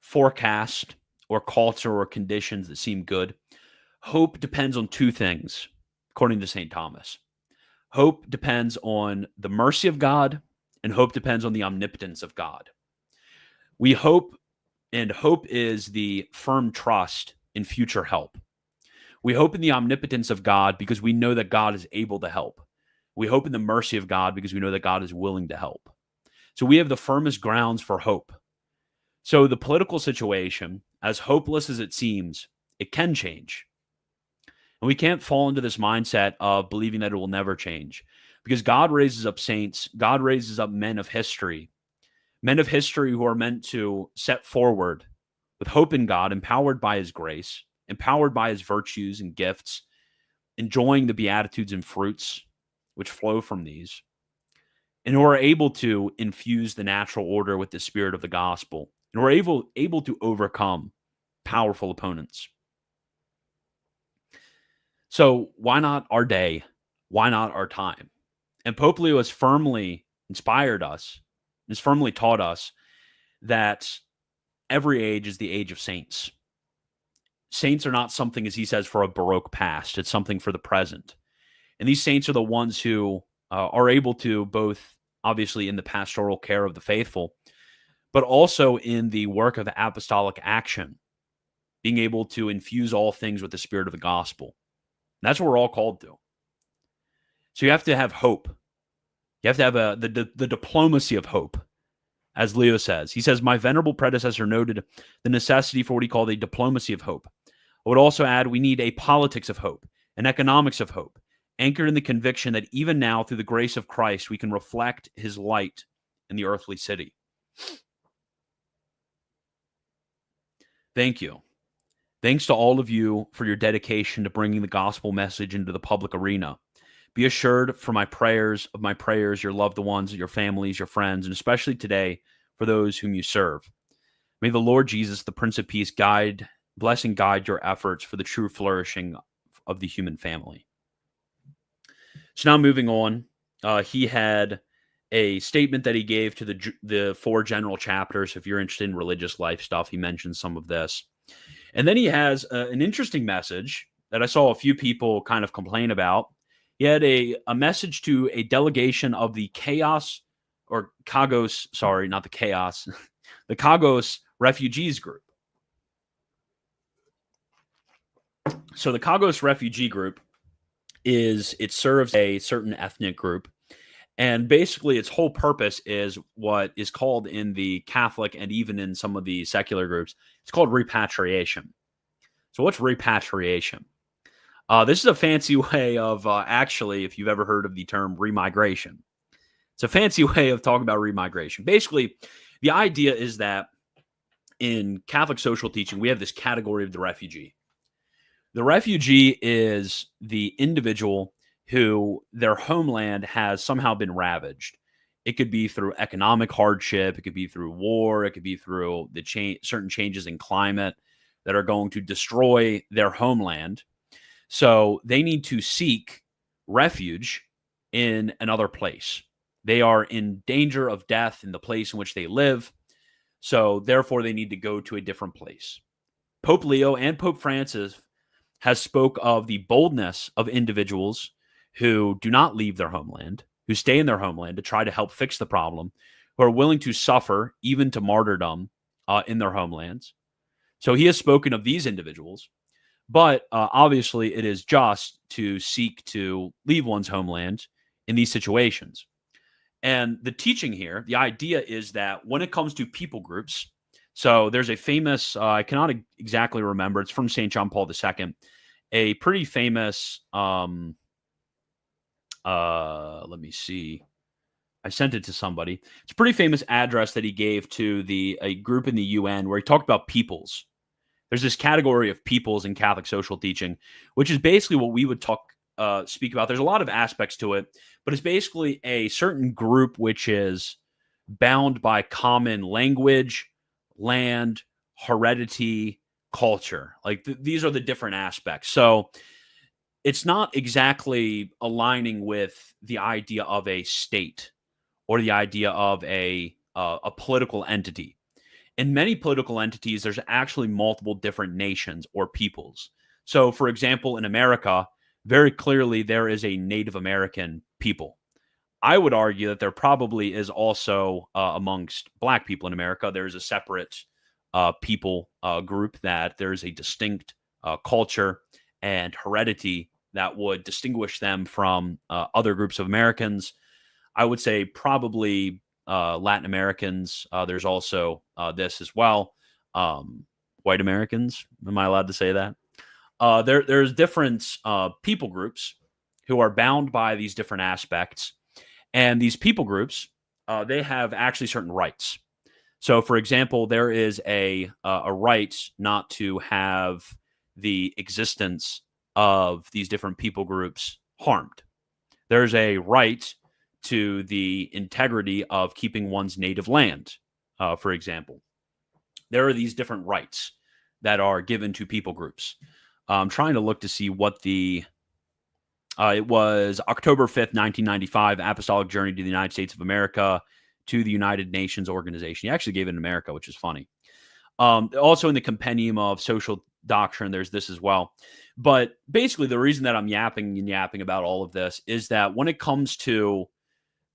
forecast or culture or conditions that seem good. Hope depends on two things, according to St. Thomas. Hope depends on the mercy of God, and hope depends on the omnipotence of God. We hope, and hope is the firm trust in future help. We hope in the omnipotence of God because we know that God is able to help. We hope in the mercy of God because we know that God is willing to help. So we have the firmest grounds for hope. So the political situation, as hopeless as it seems, it can change. And we can't fall into this mindset of believing that it will never change, because God raises up saints. God raises up men of history who are meant to set forward with hope in God, empowered by his grace, empowered by his virtues and gifts, enjoying the beatitudes and fruits which flow from these, and who are able to infuse the natural order with the spirit of the gospel, and who are able to overcome powerful opponents. So why not our day? Why not our time? And Pope Leo has firmly inspired us, has firmly taught us that every age is the age of saints. Saints are not something, as he says, for a Baroque past. It's something for the present. And these saints are the ones who are able to, both obviously in the pastoral care of the faithful, but also in the work of apostolic action, being able to infuse all things with the spirit of the gospel. And that's what we're all called to. So you have to have hope. You have to have the diplomacy of hope. as Leo says. He says, my venerable predecessor noted the necessity for what he called a diplomacy of hope. I would also add we need a politics of hope, an economics of hope, anchored in the conviction that even now, through the grace of Christ, we can reflect his light in the earthly city. Thank you. Thanks to all of you for your dedication to bringing the gospel message into the public arena. Be assured of my prayers, your loved ones, your families, your friends, and especially today for those whom you serve. May the Lord Jesus, the Prince of Peace, bless and guide your efforts for the true flourishing of the human family. So now moving on, he had a statement that he gave to the 4 general chapters. If you're interested in religious life stuff, he mentions some of this. And then he has an interesting message that I saw a few people kind of complain about. He had a message to a delegation of the Kagos the Kagos Refugees group. So the Kagos Refugee group it serves a certain ethnic group. And basically its whole purpose is what is called in the Catholic and even in some of the secular groups, it's called repatriation. So what's repatriation? This is a fancy way of actually, if you've ever heard of the term remigration, it's a fancy way of talking about remigration. Basically, the idea is that in Catholic social teaching, we have this category of the refugee. The refugee is the individual who their homeland has somehow been ravaged. It could be through economic hardship. It could be through war. It could be through the certain changes in climate that are going to destroy their homeland. So they need to seek refuge in another place. They are in danger of death in the place in which they live. So therefore, they need to go to a different place. Pope Leo and Pope Francis has spoke of the boldness of individuals who do not leave their homeland, who stay in their homeland to try to help fix the problem, who are willing to suffer even to martyrdom in their homelands. So he has spoken of these individuals, but obviously it is just to seek to leave one's homeland in these situations. And the teaching here, the idea is that when it comes to people groups, so there's a famous, I cannot exactly remember, it's from St. John Paul II, a pretty famous, let me see. I sent it to somebody. It's a pretty famous address that he gave to a group in the UN where he talked about peoples. There's this category of peoples in Catholic social teaching, which is basically what we would speak about. There's a lot of aspects to it, but it's basically a certain group which is bound by common language, land, heredity, culture. Like these are the different aspects. So it's not exactly aligning with the idea of a state or the idea of a political entity. In many political entities, there's actually multiple different nations or peoples. So, for example, in America, very clearly there is a Native American people. I would argue that there probably is also amongst Black people in America, there's a separate people group that there's a distinct culture and heredity that would distinguish them from other groups of Americans. I would say probably Latin Americans. There's also this as well. White Americans. Am I allowed to say that? There's different people groups who are bound by these different aspects. And these people groups, they have actually certain rights. So, for example, there is a right not to have the existence of these different people groups harmed. There's a right to the integrity of keeping one's native land, for example. There are these different rights that are given to people groups. I'm trying to look to see what it was October 5th, 1995, Apostolic Journey to the United States of America to the United Nations Organization. He actually gave it in America, which is funny. Also in the Compendium of Social Doctrine, there's this as well. But basically, the reason that I'm yapping about all of this is that when it comes to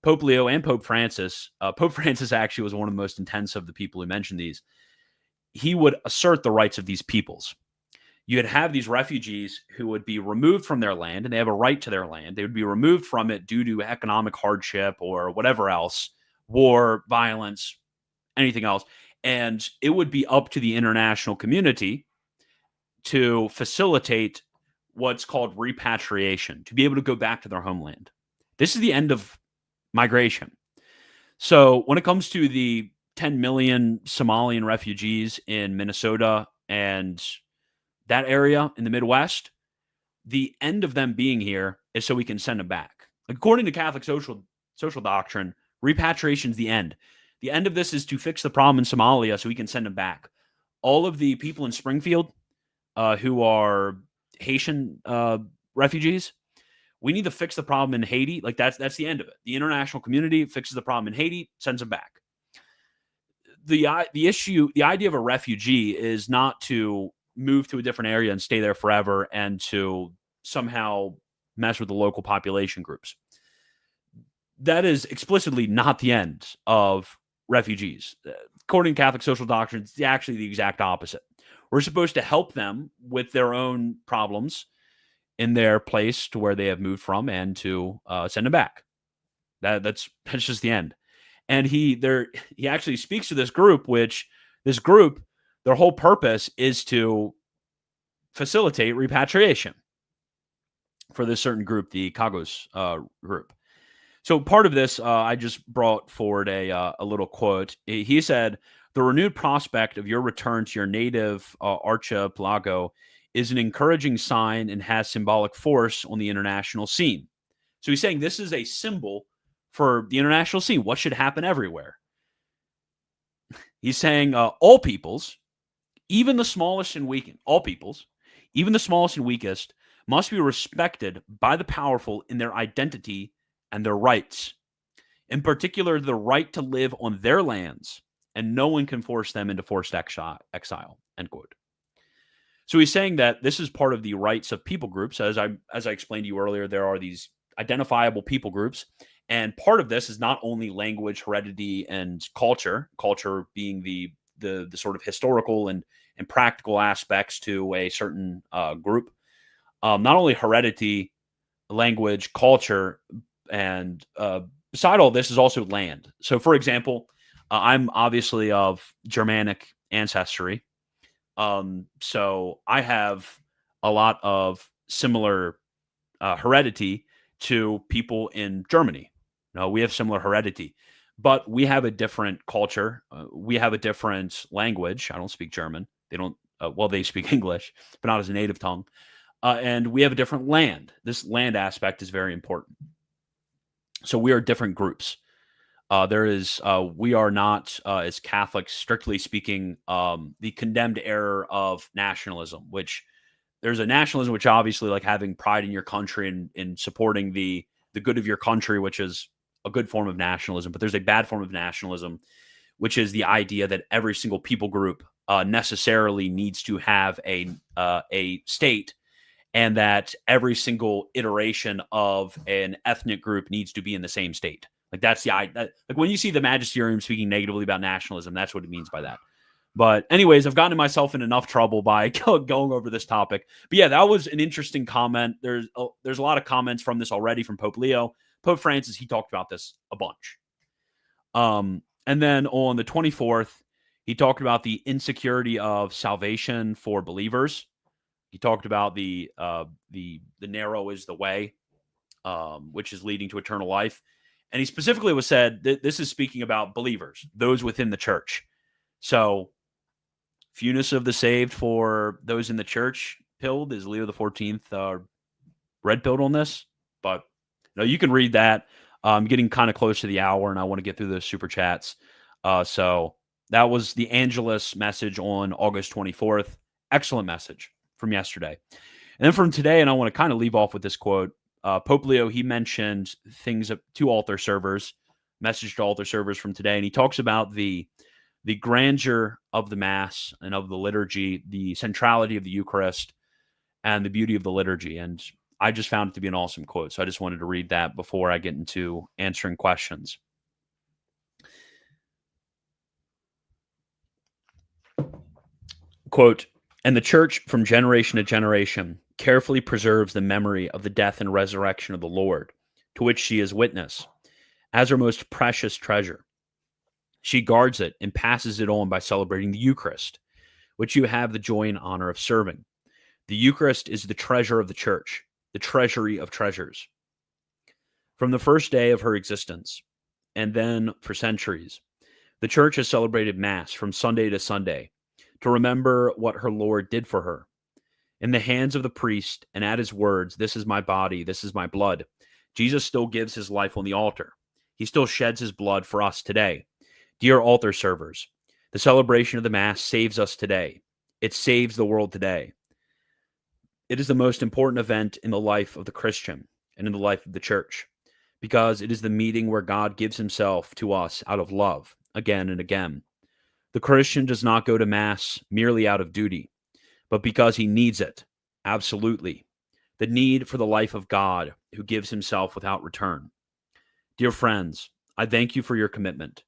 Pope Leo and Pope Francis actually was one of the most intense of the people who mentioned these. He would assert the rights of these peoples. You'd have these refugees who would be removed from their land, and they have a right to their land. They would be removed from it due to economic hardship or whatever else, war, violence, anything else. And it would be up to the international community to facilitate what's called repatriation, to be able to go back to their homeland. This is the end of migration. So when it comes to the 10 million Somalian refugees in Minnesota and that area in the Midwest, the end of them being here is so we can send them back. According to Catholic social doctrine, repatriation is the end. The end of this is to fix the problem in Somalia so we can send them back. All of the people in Springfield who are Haitian refugees, we need to fix the problem in Haiti. Like that's the end of it. The international community fixes the problem in Haiti, sends them back. The idea of a refugee is not to move to a different area and stay there forever and to somehow mess with the local population groups. That is explicitly not the end of refugees. According to Catholic social doctrine, it's actually the exact opposite. We're supposed to help them with their own problems in their place to where they have moved from and to send them back. That's just the end. And he actually speaks to this group, their whole purpose is to facilitate repatriation for this certain group, the Kagos group. So part of this, I just brought forward a little quote. He said, "The renewed prospect of your return to your native archipelago is an encouraging sign and has symbolic force on the international scene." So he's saying this is a symbol for the international scene. What should happen everywhere? He's saying all peoples, even the smallest and weakest, all peoples, even the smallest and weakest, must be respected by the powerful in their identity and their rights. In particular, the right to live on their lands, and no one can force them into forced exile, end quote. So he's saying that this is part of the rights of people groups. As I explained to you earlier, there are these identifiable people groups. And part of this is not only language, heredity, and culture being the sort of historical and practical aspects to a certain group. Not only heredity, language, culture, and beside all this is also land. So, for example, I'm obviously of Germanic ancestry. So I have a lot of similar heredity to people in Germany. No, we have similar heredity, but we have a different culture. We have a different language. I don't speak German. They don't. They speak English, but not as a native tongue. And we have a different land. This land aspect is very important. So we are different groups. We are not, as Catholics, strictly speaking, the condemned error of nationalism, which there's a nationalism, which obviously like having pride in your country and supporting the good of your country, which is a good form of nationalism. But there's a bad form of nationalism, which is the idea that every single people group necessarily needs to have a state, and that every single iteration of an ethnic group needs to be in the same state. Like that's like when you see the magisterium speaking negatively about nationalism, that's what it means by that. But anyways, I've gotten myself in enough trouble by going over this topic. But yeah, that was an interesting comment. There's a lot of comments from this already from Pope Leo. Pope Francis, he talked about this a bunch. And then on the 24th, he talked about the insecurity of salvation for believers. He talked about the narrow is the way, which is leading to eternal life. And he specifically was said that this is speaking about believers, those within the church. So fewness of the saved for those in the church pilled, is Leo the 14th red pilled on this. But no, you can read that. I'm getting kind of close to the hour, and I want to get through those super chats. So that was the Angelus message on August 24th. Excellent message from yesterday. And then from today, and I want to kind of leave off with this quote. Pope Leo, he mentioned things to altar servers, message to altar servers from today, and he talks about the grandeur of the Mass and of the liturgy, the centrality of the Eucharist, and the beauty of the liturgy. And I just found it to be an awesome quote, so I just wanted to read that before I get into answering questions. Quote, "And the Church, from generation to generation, carefully preserves the memory of the death and resurrection of the Lord, to which she is witness, as her most precious treasure. She guards it and passes it on by celebrating the Eucharist, which you have the joy and honor of serving. The Eucharist is the treasure of the church, the treasury of treasures. From the first day of her existence, and then for centuries, the church has celebrated Mass from Sunday to Sunday to remember what her Lord did for her. In the hands of the priest and at his words, "This is my body, this is my blood," Jesus still gives his life on the altar. He still sheds his blood for us today. Dear altar servers, the celebration of the Mass saves us today. It saves the world today. It is the most important event in the life of the Christian and in the life of the church, because it is the meeting where God gives himself to us out of love again and again. The Christian does not go to Mass merely out of duty, but because he needs it. Absolutely. The need for the life of God who gives himself without return. Dear friends, I thank you for your commitment.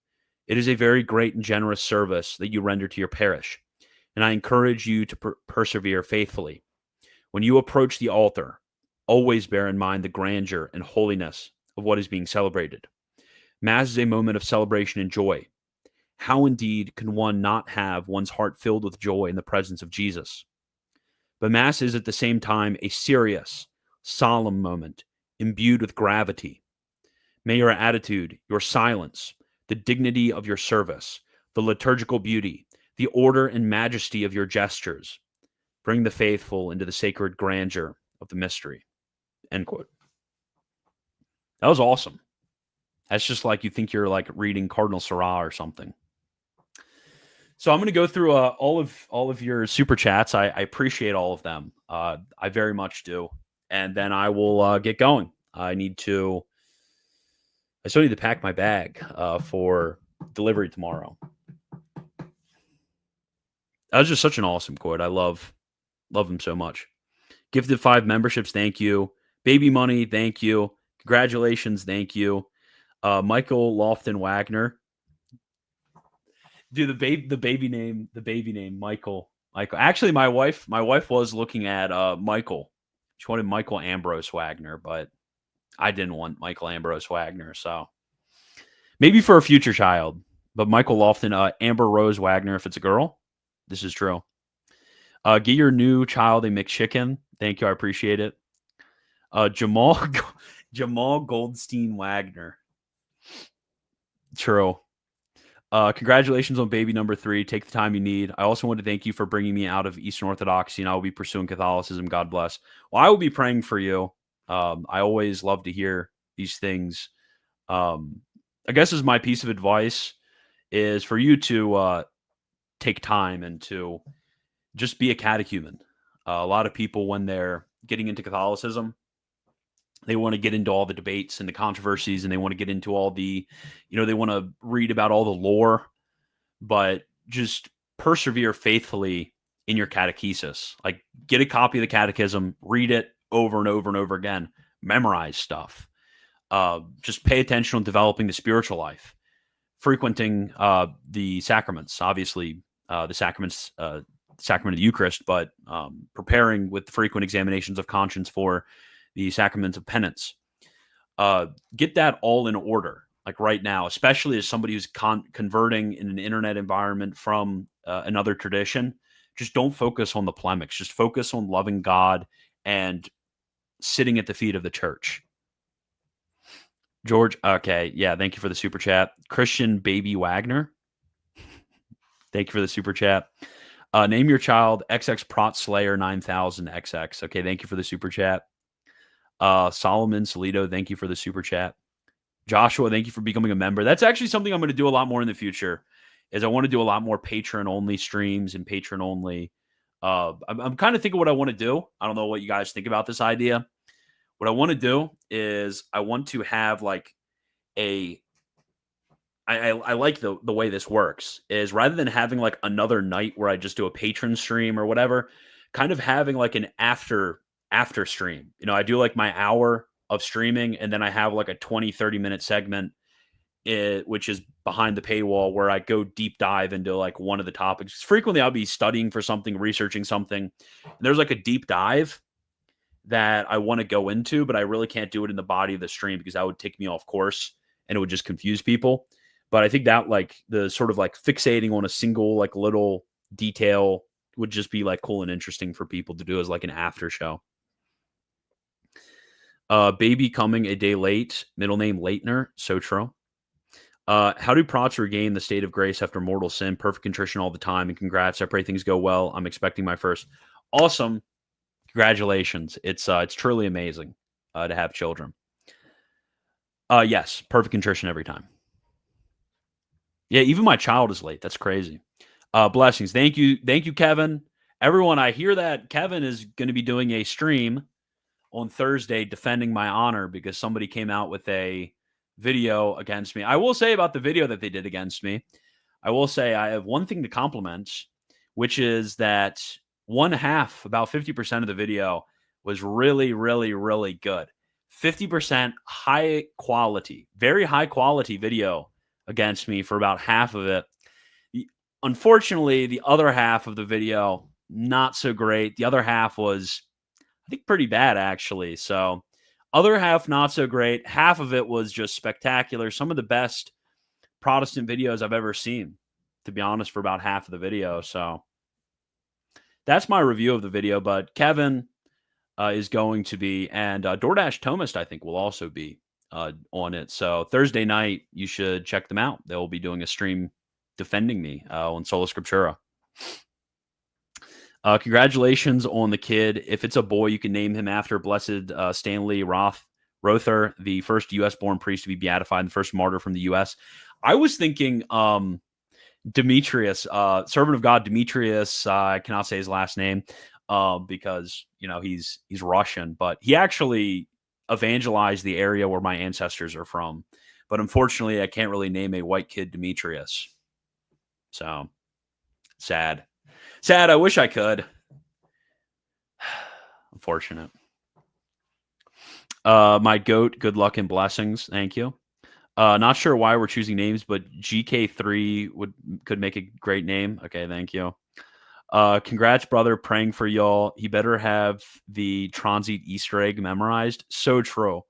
It is a very great and generous service that you render to your parish, and I encourage you to persevere faithfully. When you approach the altar, always bear in mind the grandeur and holiness of what is being celebrated. Mass is a moment of celebration and joy. How indeed can one not have one's heart filled with joy in the presence of Jesus? But Mass is at the same time a serious, solemn moment, imbued with gravity. May your attitude, your silence, the dignity of your service, the liturgical beauty, the order and majesty of your gestures bring the faithful into the sacred grandeur of the mystery. End quote. That was awesome. That's just like you think you're like reading Cardinal Sarah or something. So I'm going to go through all of your super chats. I appreciate all of them. I very much do. And then I will get going. I still need to pack my bag for delivery tomorrow. That was just such an awesome quote. I love him so much. Gifted 5 memberships, thank you. Baby money, thank you. Congratulations, thank you. Michael Lofton Wagner. Dude, the baby name, Michael. Actually, my wife was looking at Michael. She wanted Michael Ambrose Wagner, but I didn't want Michael Ambrose Wagner, so maybe for a future child. But Michael Lofton, Amber Rose Wagner, if it's a girl, this is true. Get your new child a McChicken. Thank you, I appreciate it. Jamal Goldstein Wagner. True. Congratulations on baby number 3. Take the time you need. I also want to thank you for bringing me out of Eastern Orthodoxy, and I will be pursuing Catholicism. God bless. Well, I will be praying for you. I always love to hear these things. I guess as my piece of advice is for you to take time and to just be a catechumen. A lot of people, when they're getting into Catholicism, they want to get into all the debates and the controversies, and they want to get into all the, they want to read about all the lore, but just persevere faithfully in your catechesis. Like, get a copy of the catechism, read it over and over and over again, memorize stuff. Just pay attention on developing the spiritual life, frequenting the sacraments, obviously the sacraments, sacrament of the Eucharist, but preparing with frequent examinations of conscience for the sacrament of penance. Get that all in order, like right now, especially as somebody who's converting in an internet environment from another tradition. Just don't focus on the polemics. Just focus on loving God and sitting at the feet of the church. George, okay, yeah, thank you for the super chat. Christian Baby Wagner, thank you for the super chat. Name your child XX Prot Slayer 9000 XX. Okay, thank you for the super chat. Solomon Salido, thank you for the super chat. Joshua, thank you for becoming a member. That's actually something I'm going to do a lot more in the future. Is I want to do a lot more patron only streams and patron only. I'm kind of thinking what I want to do. I don't know what you guys think about this idea. What I want to do is I want to have like I like the way this works is rather than having like another night where I just do a patron stream or whatever, kind of having like an after stream. I do like my hour of streaming, and then I have like a 20-30 minute segment which is behind the paywall, where I go deep dive into like one of the topics. Frequently I'll be studying for something, researching something, and there's like a deep dive that I want to go into, but I really can't do it in the body of the stream because that would take me off course and it would just confuse people. But I think that like the sort of like fixating on a single like little detail would just be like cool and interesting for people to do as like an after show. Baby coming a day late, middle name Leitner, so true. How do prots regain the state of grace after mortal sin? Perfect contrition all the time, and congrats. I pray things go well. I'm expecting my first. Awesome. Congratulations. It's truly amazing to have children. Yes, perfect contrition every time. Yeah, even my child is late. That's crazy. Blessings. Thank you, Kevin. Everyone, I hear that Kevin is going to be doing a stream on Thursday defending my honor because somebody came out with a video against me. I will say about the video that they did against me, I will say I have one thing to compliment, which is that one half, about 50% of the video was really, really, really good. 50% high quality, very high quality video against me for about half of it. Unfortunately, the other half of the video, not so great. The other half was, I think, pretty bad, actually. So, other half, not so great. Half of it was just spectacular. Some of the best Protestant videos I've ever seen, to be honest, for about half of the video. So, that's my review of the video. But Kevin is going to be, and DoorDash Thomist, I think, will also be on it. So, Thursday night, you should check them out. They'll be doing a stream defending me on Sola Scriptura. Congratulations on the kid. If it's a boy, you can name him after Blessed Stanley Rother, the first U.S.-born priest to be beatified, and the first martyr from the U.S. I was thinking Demetrius, servant of God Demetrius. I cannot say his last name because he's Russian, but he actually evangelized the area where my ancestors are from. But unfortunately, I can't really name a white kid Demetrius. So sad. I wish I could. Unfortunate. My goat, good luck and blessings. Thank you. Not sure why we're choosing names, but GK3 could make a great name. Okay, thank you. Congrats, brother. Praying for y'all. He better have the Transit Easter egg memorized. So true.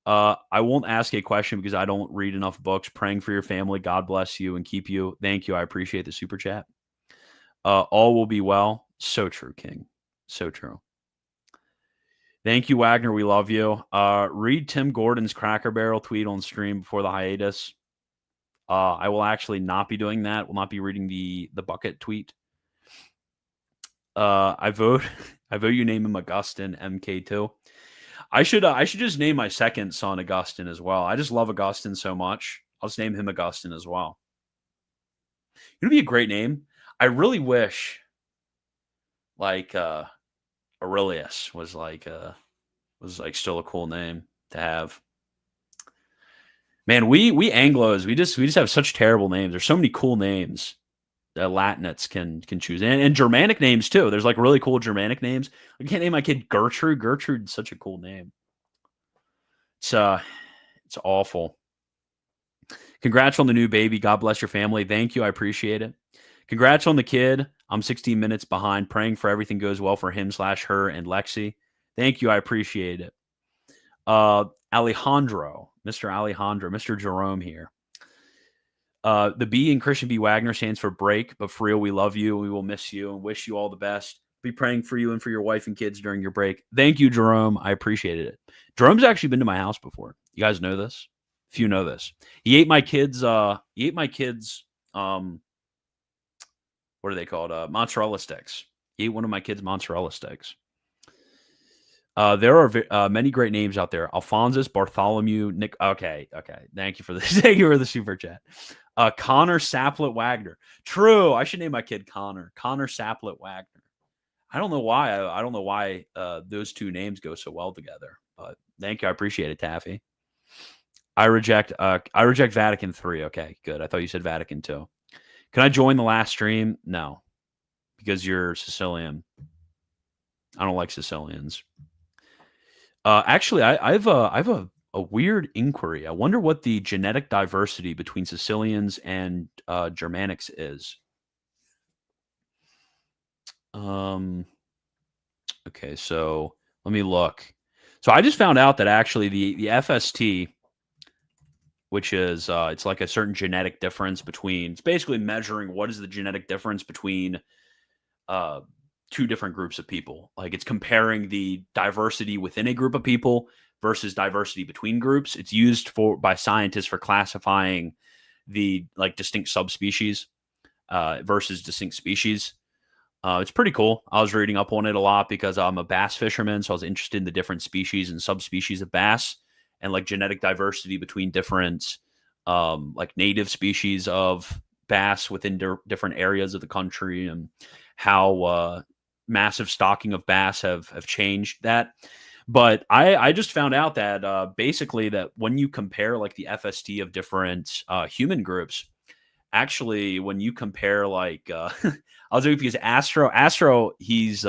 I won't ask a question because I don't read enough books. Praying for your family. God bless you and keep you. Thank you. I appreciate the super chat. All will be well. So true, King. So true. Thank you, Wagner. We love you. Read Tim Gordon's Cracker Barrel tweet on stream before the hiatus. I will actually not be doing that. Will not be reading the bucket tweet. I vote you name him Augustine MK2. I should just name my second son Augustine as well. I just love Augustine so much. I'll just name him Augustine as well. It'd be a great name. I really wish like Aurelius was still a cool name to have. Man, we Anglos, we just have such terrible names. There's so many cool names that Latinists can choose. And Germanic names too. There's like really cool Germanic names. I can't name my kid Gertrude. Gertrude's such a cool name. It's awful. Congrats on the new baby. God bless your family. Thank you. I appreciate it. Congrats on the kid. I'm 16 minutes behind. Praying for everything goes well for him/her and Lexi. Thank you. I appreciate it. Alejandro, Mr. Jerome here. The B in Christian B. Wagner stands for break, but for real, we love you. We will miss you and wish you all the best. Be praying for you and for your wife and kids during your break. Thank you, Jerome. I appreciated it. Jerome's actually been to my house before. You guys know this? If you know this, he ate my kids. What are they called? Mozzarella sticks. He ate one of my kids' mozzarella sticks. There are many great names out there. Alphonsus, Bartholomew, Nick. Okay. Thank you for this. Thank you for the super chat. Connor Saplet Wagner. True. I should name my kid Connor. Connor Saplet Wagner. I don't know why. I don't know why those two names go so well together. But thank you. I appreciate it, Taffy. I reject Vatican III. Okay, good. I thought you said Vatican II. Can I join the last stream? No, because you're Sicilian. I don't like Sicilians. Actually, I have a weird inquiry. I wonder what the genetic diversity between Sicilians and Germanics is. Okay, so let me look. So I just found out that actually the FST which is it's like a certain genetic difference between. It's basically measuring what is the genetic difference between uh, two different groups of people. Like it's comparing the diversity within a group of people versus diversity between groups. It's used by scientists for classifying the like distinct subspecies versus distinct species. It's pretty cool. I was reading up on it a lot because I'm a bass fisherman, so I was interested in the different species and subspecies of bass and like genetic diversity between different like native species of bass within different areas of the country and how massive stocking of bass have changed that. But I just found out that basically that when you compare like the FST of different human groups, actually when you compare like I'll do it because Astro he's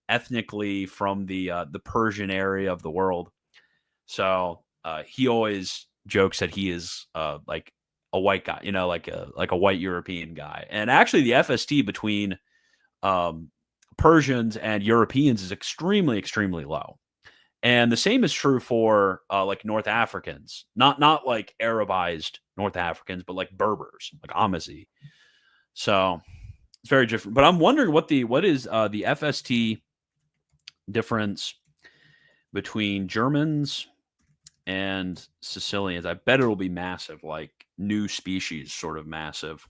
ethnically from the Persian area of the world, so he always jokes that he is like a white guy, you know, like a white European guy. And actually the FST between Persians and Europeans is extremely extremely low. And the same is true for like North Africans, not like Arabized North Africans, but like Berbers, like Amazi. So it's very different. But I'm wondering what is the FST difference between Germans and Sicilians. I bet it'll be massive, like new species, sort of massive.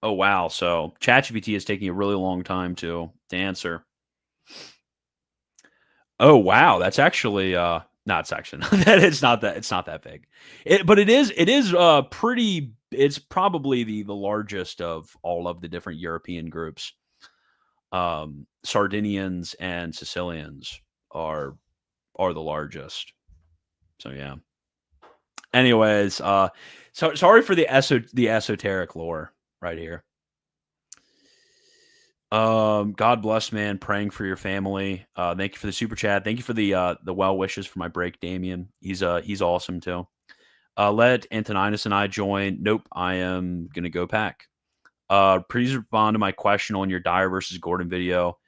Oh wow! So ChatGPT is taking a really long time to answer. Oh wow, that's actually no, it's actually not that it's not that big. But it is pretty. It's probably the largest of all of the different European groups. Sardinians and Sicilians are the largest. So yeah. Anyways, so sorry for the esoteric lore right here. God bless, man. Praying for your family. Thank you for the super chat. Thank you for the well wishes for my break, Damien. He's awesome too. Let Antoninus and I join. Nope, I am gonna go pack. Please respond to my question on your Dyer versus Gordon video.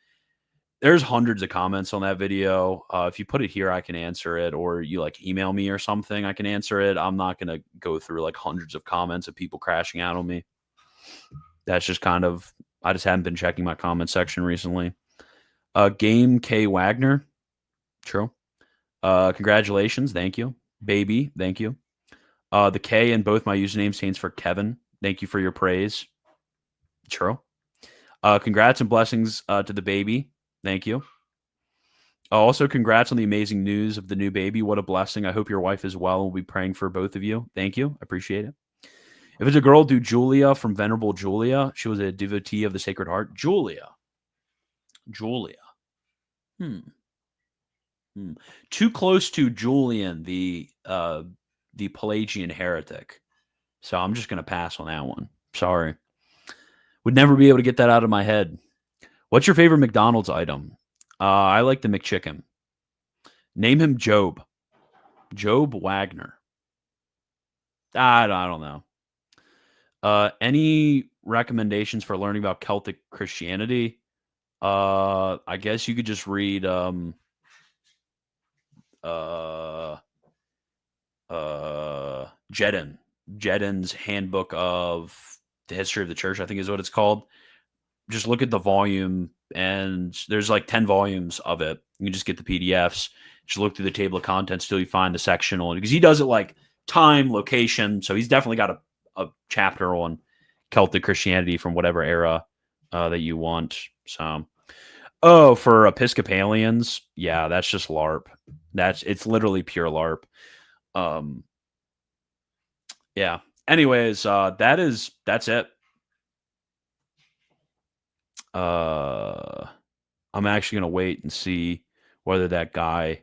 There's hundreds of comments on that video. If you put it here, I can answer it, or you like email me or something, I can answer it. I'm not gonna go through like hundreds of comments of people crashing out on me. That's just kind of, I just haven't been checking my comment section recently. Game K Wagner. True. Congratulations. Thank you. Baby. Thank you. The K in both my username stands for Kevin. Thank you for your praise. True. Congrats and blessings to the baby. Thank you. Also, congrats on the amazing news of the new baby. What a blessing. I hope your wife is well. We'll be praying for both of you. Thank you. I appreciate it. If it's a girl, do Julia from Venerable Julia. She was a devotee of the Sacred Heart. Julia. Too close to Julian, the Pelagian heretic. So I'm just going to pass on that one. Sorry. Would never be able to get that out of my head. What's your favorite McDonald's item? I like the McChicken. Name him Job. Job Wagner. I don't know. Any recommendations for learning about Celtic Christianity? I guess you could just read Jedin's Handbook of the History of the Church, I think is what it's called. Just look at the volume, and there's like 10 volumes of it. You can just get the PDFs. Just look through the table of contents till you find the section on it, because he does it like time, location. So he's definitely got a chapter on Celtic Christianity from whatever era that you want. So, for Episcopalians, yeah, that's just LARP. It's literally pure LARP. Yeah. Anyways, that's it. I'm actually gonna wait and see whether that guy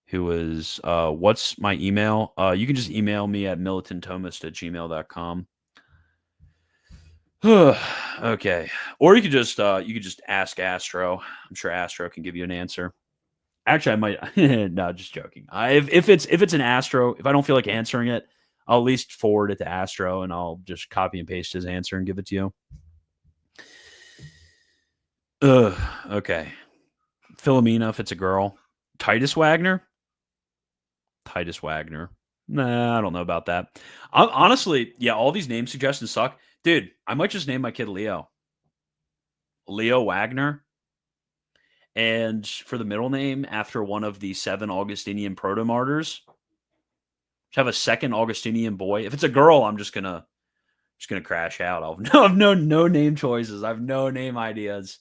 who was what's my email? You can just email me at militantthomist@gmail.com. Okay. Or you could just ask Astro. I'm sure Astro can give you an answer. Actually, I might no, just joking. If it's an Astro, if I don't feel like answering it, I'll at least forward it to Astro and I'll just copy and paste his answer and give it to you. Okay. Philomena, if it's a girl. Titus Wagner. Nah, I don't know about that. Honestly, yeah, all these name suggestions suck. Dude, I might just name my kid Leo. Leo Wagner. And for the middle name, after one of the 7 Augustinian proto-martyrs, have a second Augustinian boy. If it's a girl, I'm just gonna crash out. I've no name choices. I have no name ideas.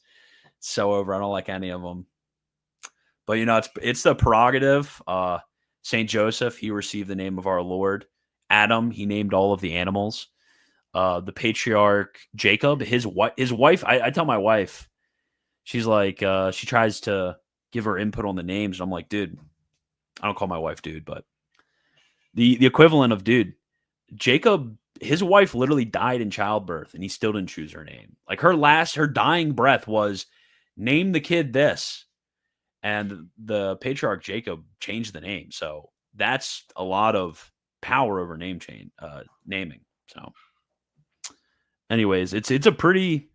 It's so over. I don't like any of them. But it's the prerogative. Saint Joseph, he received the name of our Lord. Adam, he named all of the animals. The patriarch Jacob, his wife. I tell my wife, she's like, she tries to give her input on the names. And I'm like, dude, I don't call my wife dude, but the equivalent of dude. Jacob, his wife literally died in childbirth, and he still didn't choose her name. Like her dying breath was, name the kid this, and the patriarch Jacob changed the name. So that's a lot of power over naming. So, anyways, it's a pretty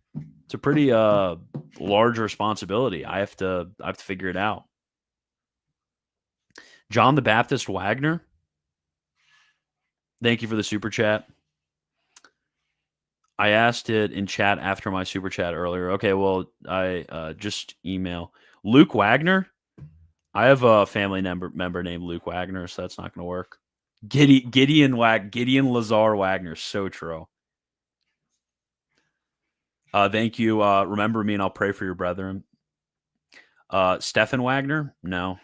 large responsibility. I have to figure it out. John the Baptist Wagner, thank you for the super chat. I asked it in chat after my super chat earlier. Okay, well, I just email Luke Wagner. I have a family member named Luke Wagner, so that's not going to work. Gideon Lazar Wagner, so true. Thank you. Remember me, and I'll pray for your brethren. Stefan Wagner, no.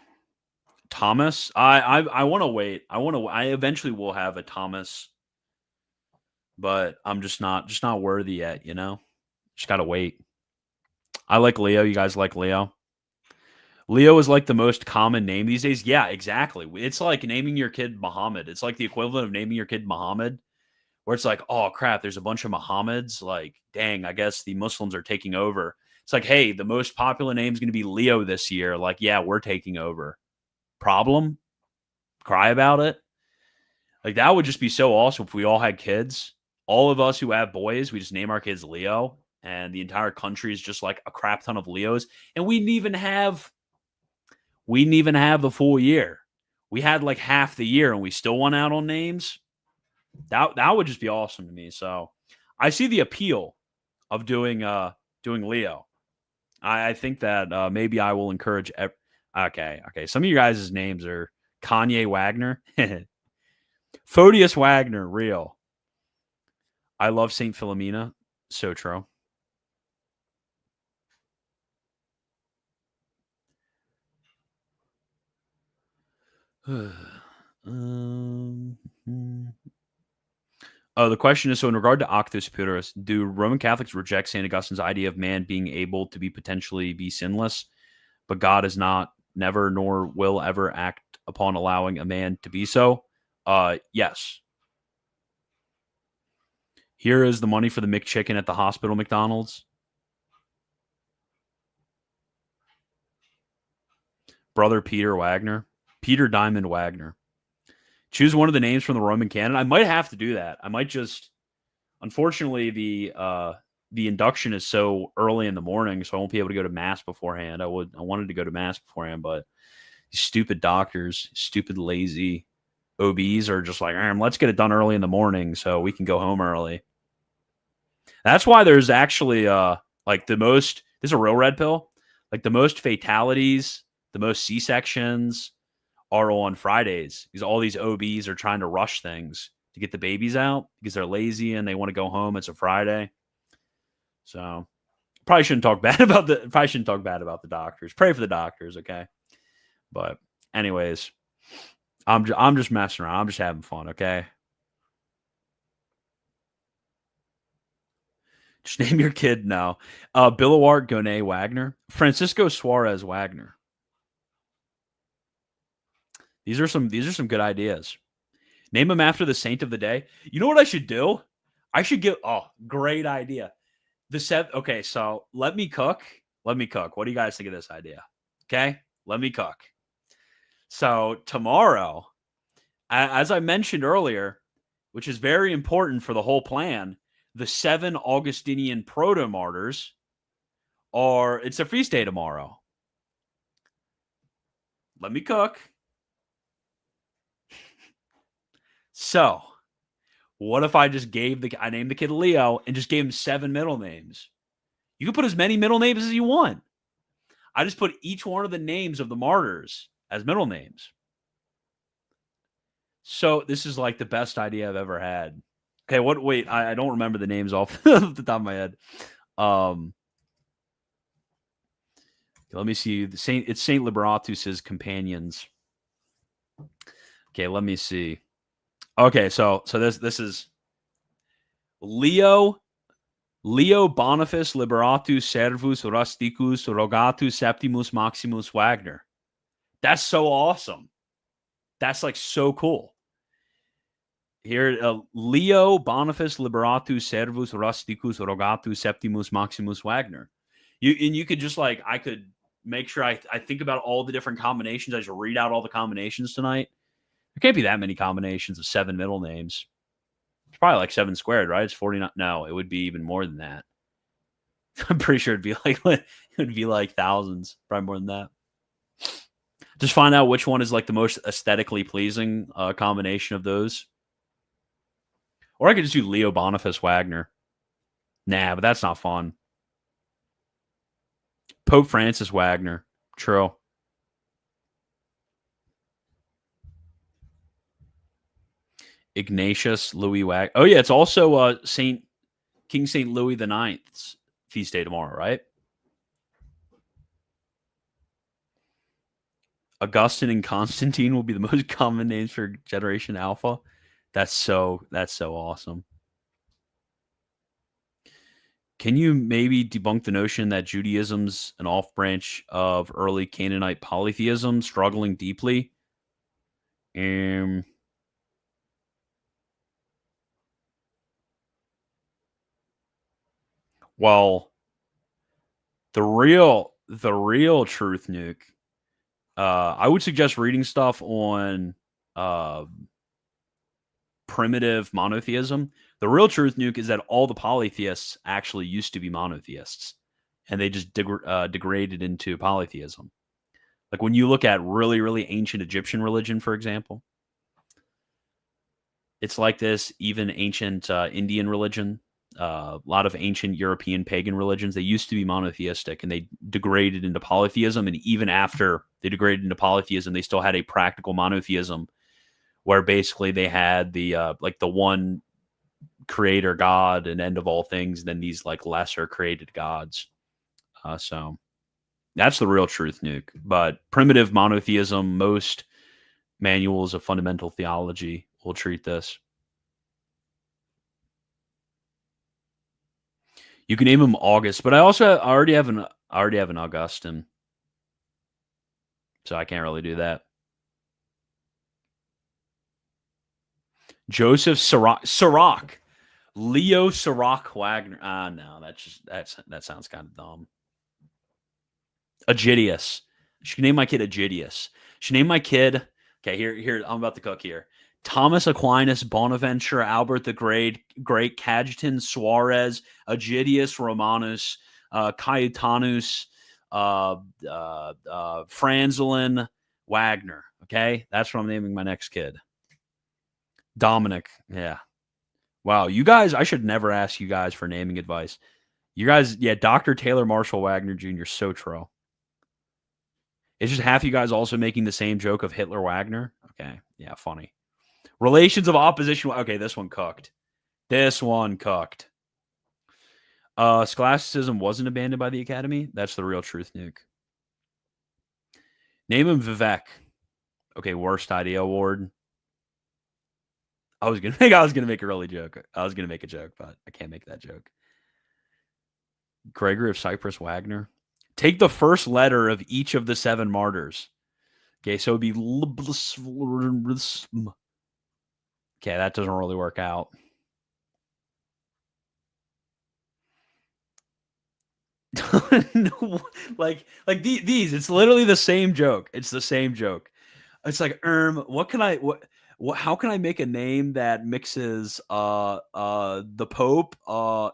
Thomas, I want to wait. I eventually will have a Thomas, but I'm just not worthy yet. Just gotta wait. I like Leo. You guys like Leo? Leo is like the most common name these days. Yeah, exactly. It's like naming your kid Muhammad. It's like the equivalent of naming your kid Muhammad, where it's like, oh crap, there's a bunch of Muhammads. Like, dang, I guess the Muslims are taking over. It's like, hey, the most popular name is going to be Leo this year. Like, yeah, we're taking over. Problem? Cry about it? Like, that would just be so awesome if we all had kids. All of us who have boys, we just name our kids Leo, and the entire country is just like a crap ton of Leos. And we didn't even have the full year. We had like half the year, and we still won out on names. That would just be awesome to me. So I see the appeal of doing Leo. I think that maybe I will encourage. Okay. Some of you guys' names are Kanye Wagner, Photius Wagner, real. I love Saint Philomena, so true. Oh, the question is, so in regard to Octus Purus, do Roman Catholics reject St. Augustine's idea of man being able to be potentially be sinless, but God is not, never, nor will ever act upon allowing a man to be so? Yes. Here is the money for the McChicken at the hospital McDonald's. Brother Peter Wagner. Peter Diamond Wagner. Choose one of the names from the Roman canon. I might have to do that. I might just, unfortunately, the induction is so early in the morning, so I won't be able to go to mass beforehand. I wanted to go to mass beforehand, but these stupid doctors, stupid lazy OBs are just like, let's get it done early in the morning so we can go home early. That's why there's actually like the most. This is a real red pill. Like the most fatalities, the most C-sections are on Fridays because all these OBs are trying to rush things to get the babies out because they're lazy and they want to go home. It's a Friday. So probably shouldn't talk bad about the doctors. Pray for the doctors, okay? But anyways, I'm just messing around. I'm just having fun, okay? Just name your kid now. Billowart Gonet Wagner. Francisco Suarez Wagner. These are some good ideas. Name him after the saint of the day. You know what I should do? I should give great idea. Okay, so let me cook. What do you guys think of this idea? Okay? Let me cook. So tomorrow, as I mentioned earlier, which is very important for the whole plan, the 7 Augustinian proto-martyrs it's a feast day tomorrow. Let me cook. So, what if I just I named the kid Leo and just gave him 7 middle names? You can put as many middle names as you want. I just put each one of the names of the martyrs as middle names. So this is like the best idea I've ever had. Okay, wait, I don't remember the names off the top of my head. Let me see. It's Saint Liberatus's companions. Okay, let me see. Okay, so this is Leo Boniface Liberatus Servus Rusticus Rogatus Septimus Maximus Wagner. That's so awesome. That's like so cool. Here, Leo Boniface Liberatus Servus Rusticus Rogatus Septimus Maximus Wagner. You could just like, I could make sure I think about all the different combinations. I just read out all the combinations tonight. There can't be that many combinations of 7 middle names. It's probably like 7 squared, right? It's 49. No, it would be even more than that. I'm pretty sure it would be like thousands, probably more than that. Just find out which one is like the most aesthetically pleasing combination of those. Or I could just do Leo Boniface Wagner. Nah, but that's not fun. Pope Francis Wagner. True. Ignatius Louis Wagner. Oh, yeah, it's also King St. Louis the Ninth's feast day tomorrow, right? Augustine and Constantine will be the most common names for Generation Alpha. That's so awesome. Can you maybe debunk the notion that Judaism's an off branch of early Canaanite polytheism, struggling deeply? Well, the real truth, Nuke. I would suggest reading stuff on primitive monotheism. The real truth, Nuke, is that all the polytheists actually used to be monotheists, and they just degraded into polytheism. Like when you look at really, really ancient Egyptian religion, for example, it's like this. Even ancient Indian religion, a lot of ancient European pagan religions, they used to be monotheistic, and they degraded into polytheism. And even after they degraded into polytheism, they still had a practical monotheism, where basically they had the like the one creator God and end of all things, and then these like lesser created gods. So that's the real truth, Nuke. But primitive monotheism, most manuals of fundamental theology will treat this. You can name him August, but I already have an Augustine, so I can't really do that. Joseph Sirach. Leo Sirach Wagner. No, that sounds kind of dumb. Aegidius. Should name my kid Aegidius. Should name my kid. Okay, here I'm about to cook here. Thomas Aquinas, Bonaventure, Albert the Great, Cajetan, Suarez, Aegidius Romanus, Cayetanus, Franzelin, Wagner. Okay, that's what I'm naming my next kid. Dominic. Yeah. Wow, you guys, I should never ask you guys for naming advice. You guys, yeah, Dr. Taylor Marshall Wagner Jr., so true. It's just half you guys also making the same joke of Hitler Wagner. Okay, yeah, funny. Relations of opposition. Okay, this one cooked. Scholasticism wasn't abandoned by the Academy. That's the real truth, Nuke. Name him Vivek. Okay, worst idea award. I was gonna make a really joke. I was gonna make a joke, but I can't make that joke. Gregory of Cyprus Wagner. Take the first letter of each of the 7 martyrs. Okay, so it'd be. Okay, that doesn't really work out. No, like these. It's literally the same joke. It's the same joke. It's like, how can I make a name that mixes the Pope,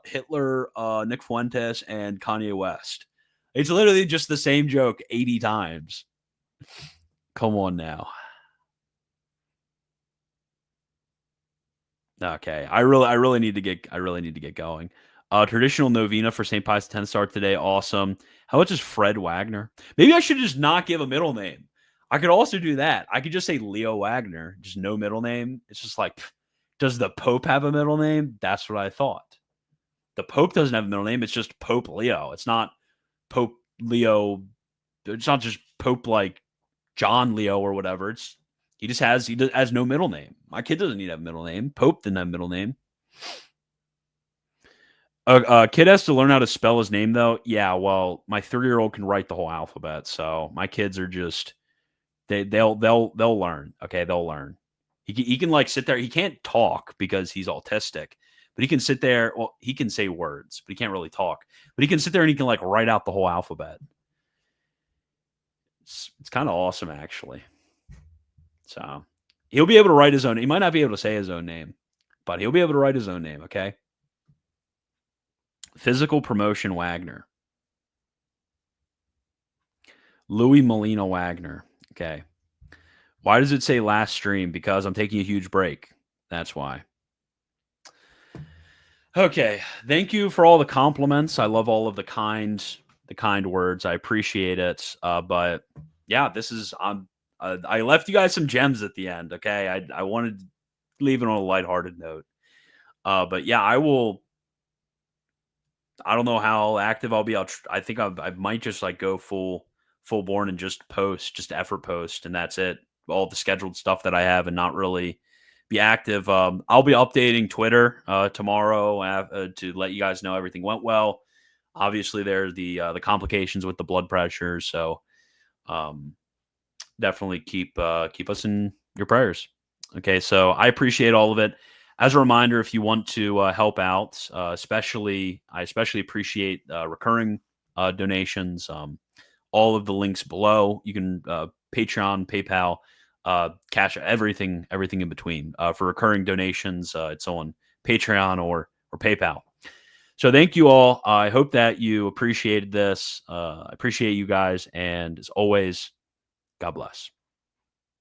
Hitler, Nick Fuentes, and Kanye West? It's literally just the same joke 80 times. Come on now. Okay, I really need to get going. Traditional novena for St. Pius X start today. Awesome. How about just Fred Wagner? Maybe I should just not give a middle name. I could also do that. I could just say Leo Wagner, just no middle name. It's just like, does the Pope have a middle name? That's what I thought. The Pope doesn't have a middle name. It's just Pope Leo. It's not Pope Leo. It's not just Pope like John Leo or whatever. He has no middle name. My kid doesn't need to have a middle name. Pope didn't have a middle name. A kid has to learn how to spell his name though. Yeah, well, my 3-year-old can write the whole alphabet, so my kids are just they'll learn. Okay, they'll learn. He can like sit there. He can't talk because he's autistic, but he can sit there. Well, he can say words, but he can't really talk. But he can sit there and he can like write out the whole alphabet. It's kind of awesome, actually. So he'll be able to write his own. He might not be able to say his own name, but he'll be able to write his own name. Okay. Physical promotion Wagner. Louis Molina Wagner. Okay. Why does it say last stream? Because I'm taking a huge break. That's why. Okay. Thank you for all the compliments. I love all of the kind words. I appreciate it. But yeah, this is I left you guys some gems at the end. Okay. I wanted to leave it on a lighthearted note. But yeah, I don't know how active I'll be. I think I might just like go full born and just effort post, and that's it. All the scheduled stuff that I have, and not really be active. I'll be updating Twitter tomorrow to let you guys know everything went well. Obviously, there's the complications with the blood pressure, so definitely keep us in your prayers. Okay, so I appreciate all of it. As a reminder, if you want to help out, I especially appreciate recurring donations. All of the links below. You can Patreon, PayPal, Cash, everything in between. For recurring donations, it's on Patreon or PayPal. So thank you all. I hope that you appreciated this. I appreciate you guys, and as always, God bless.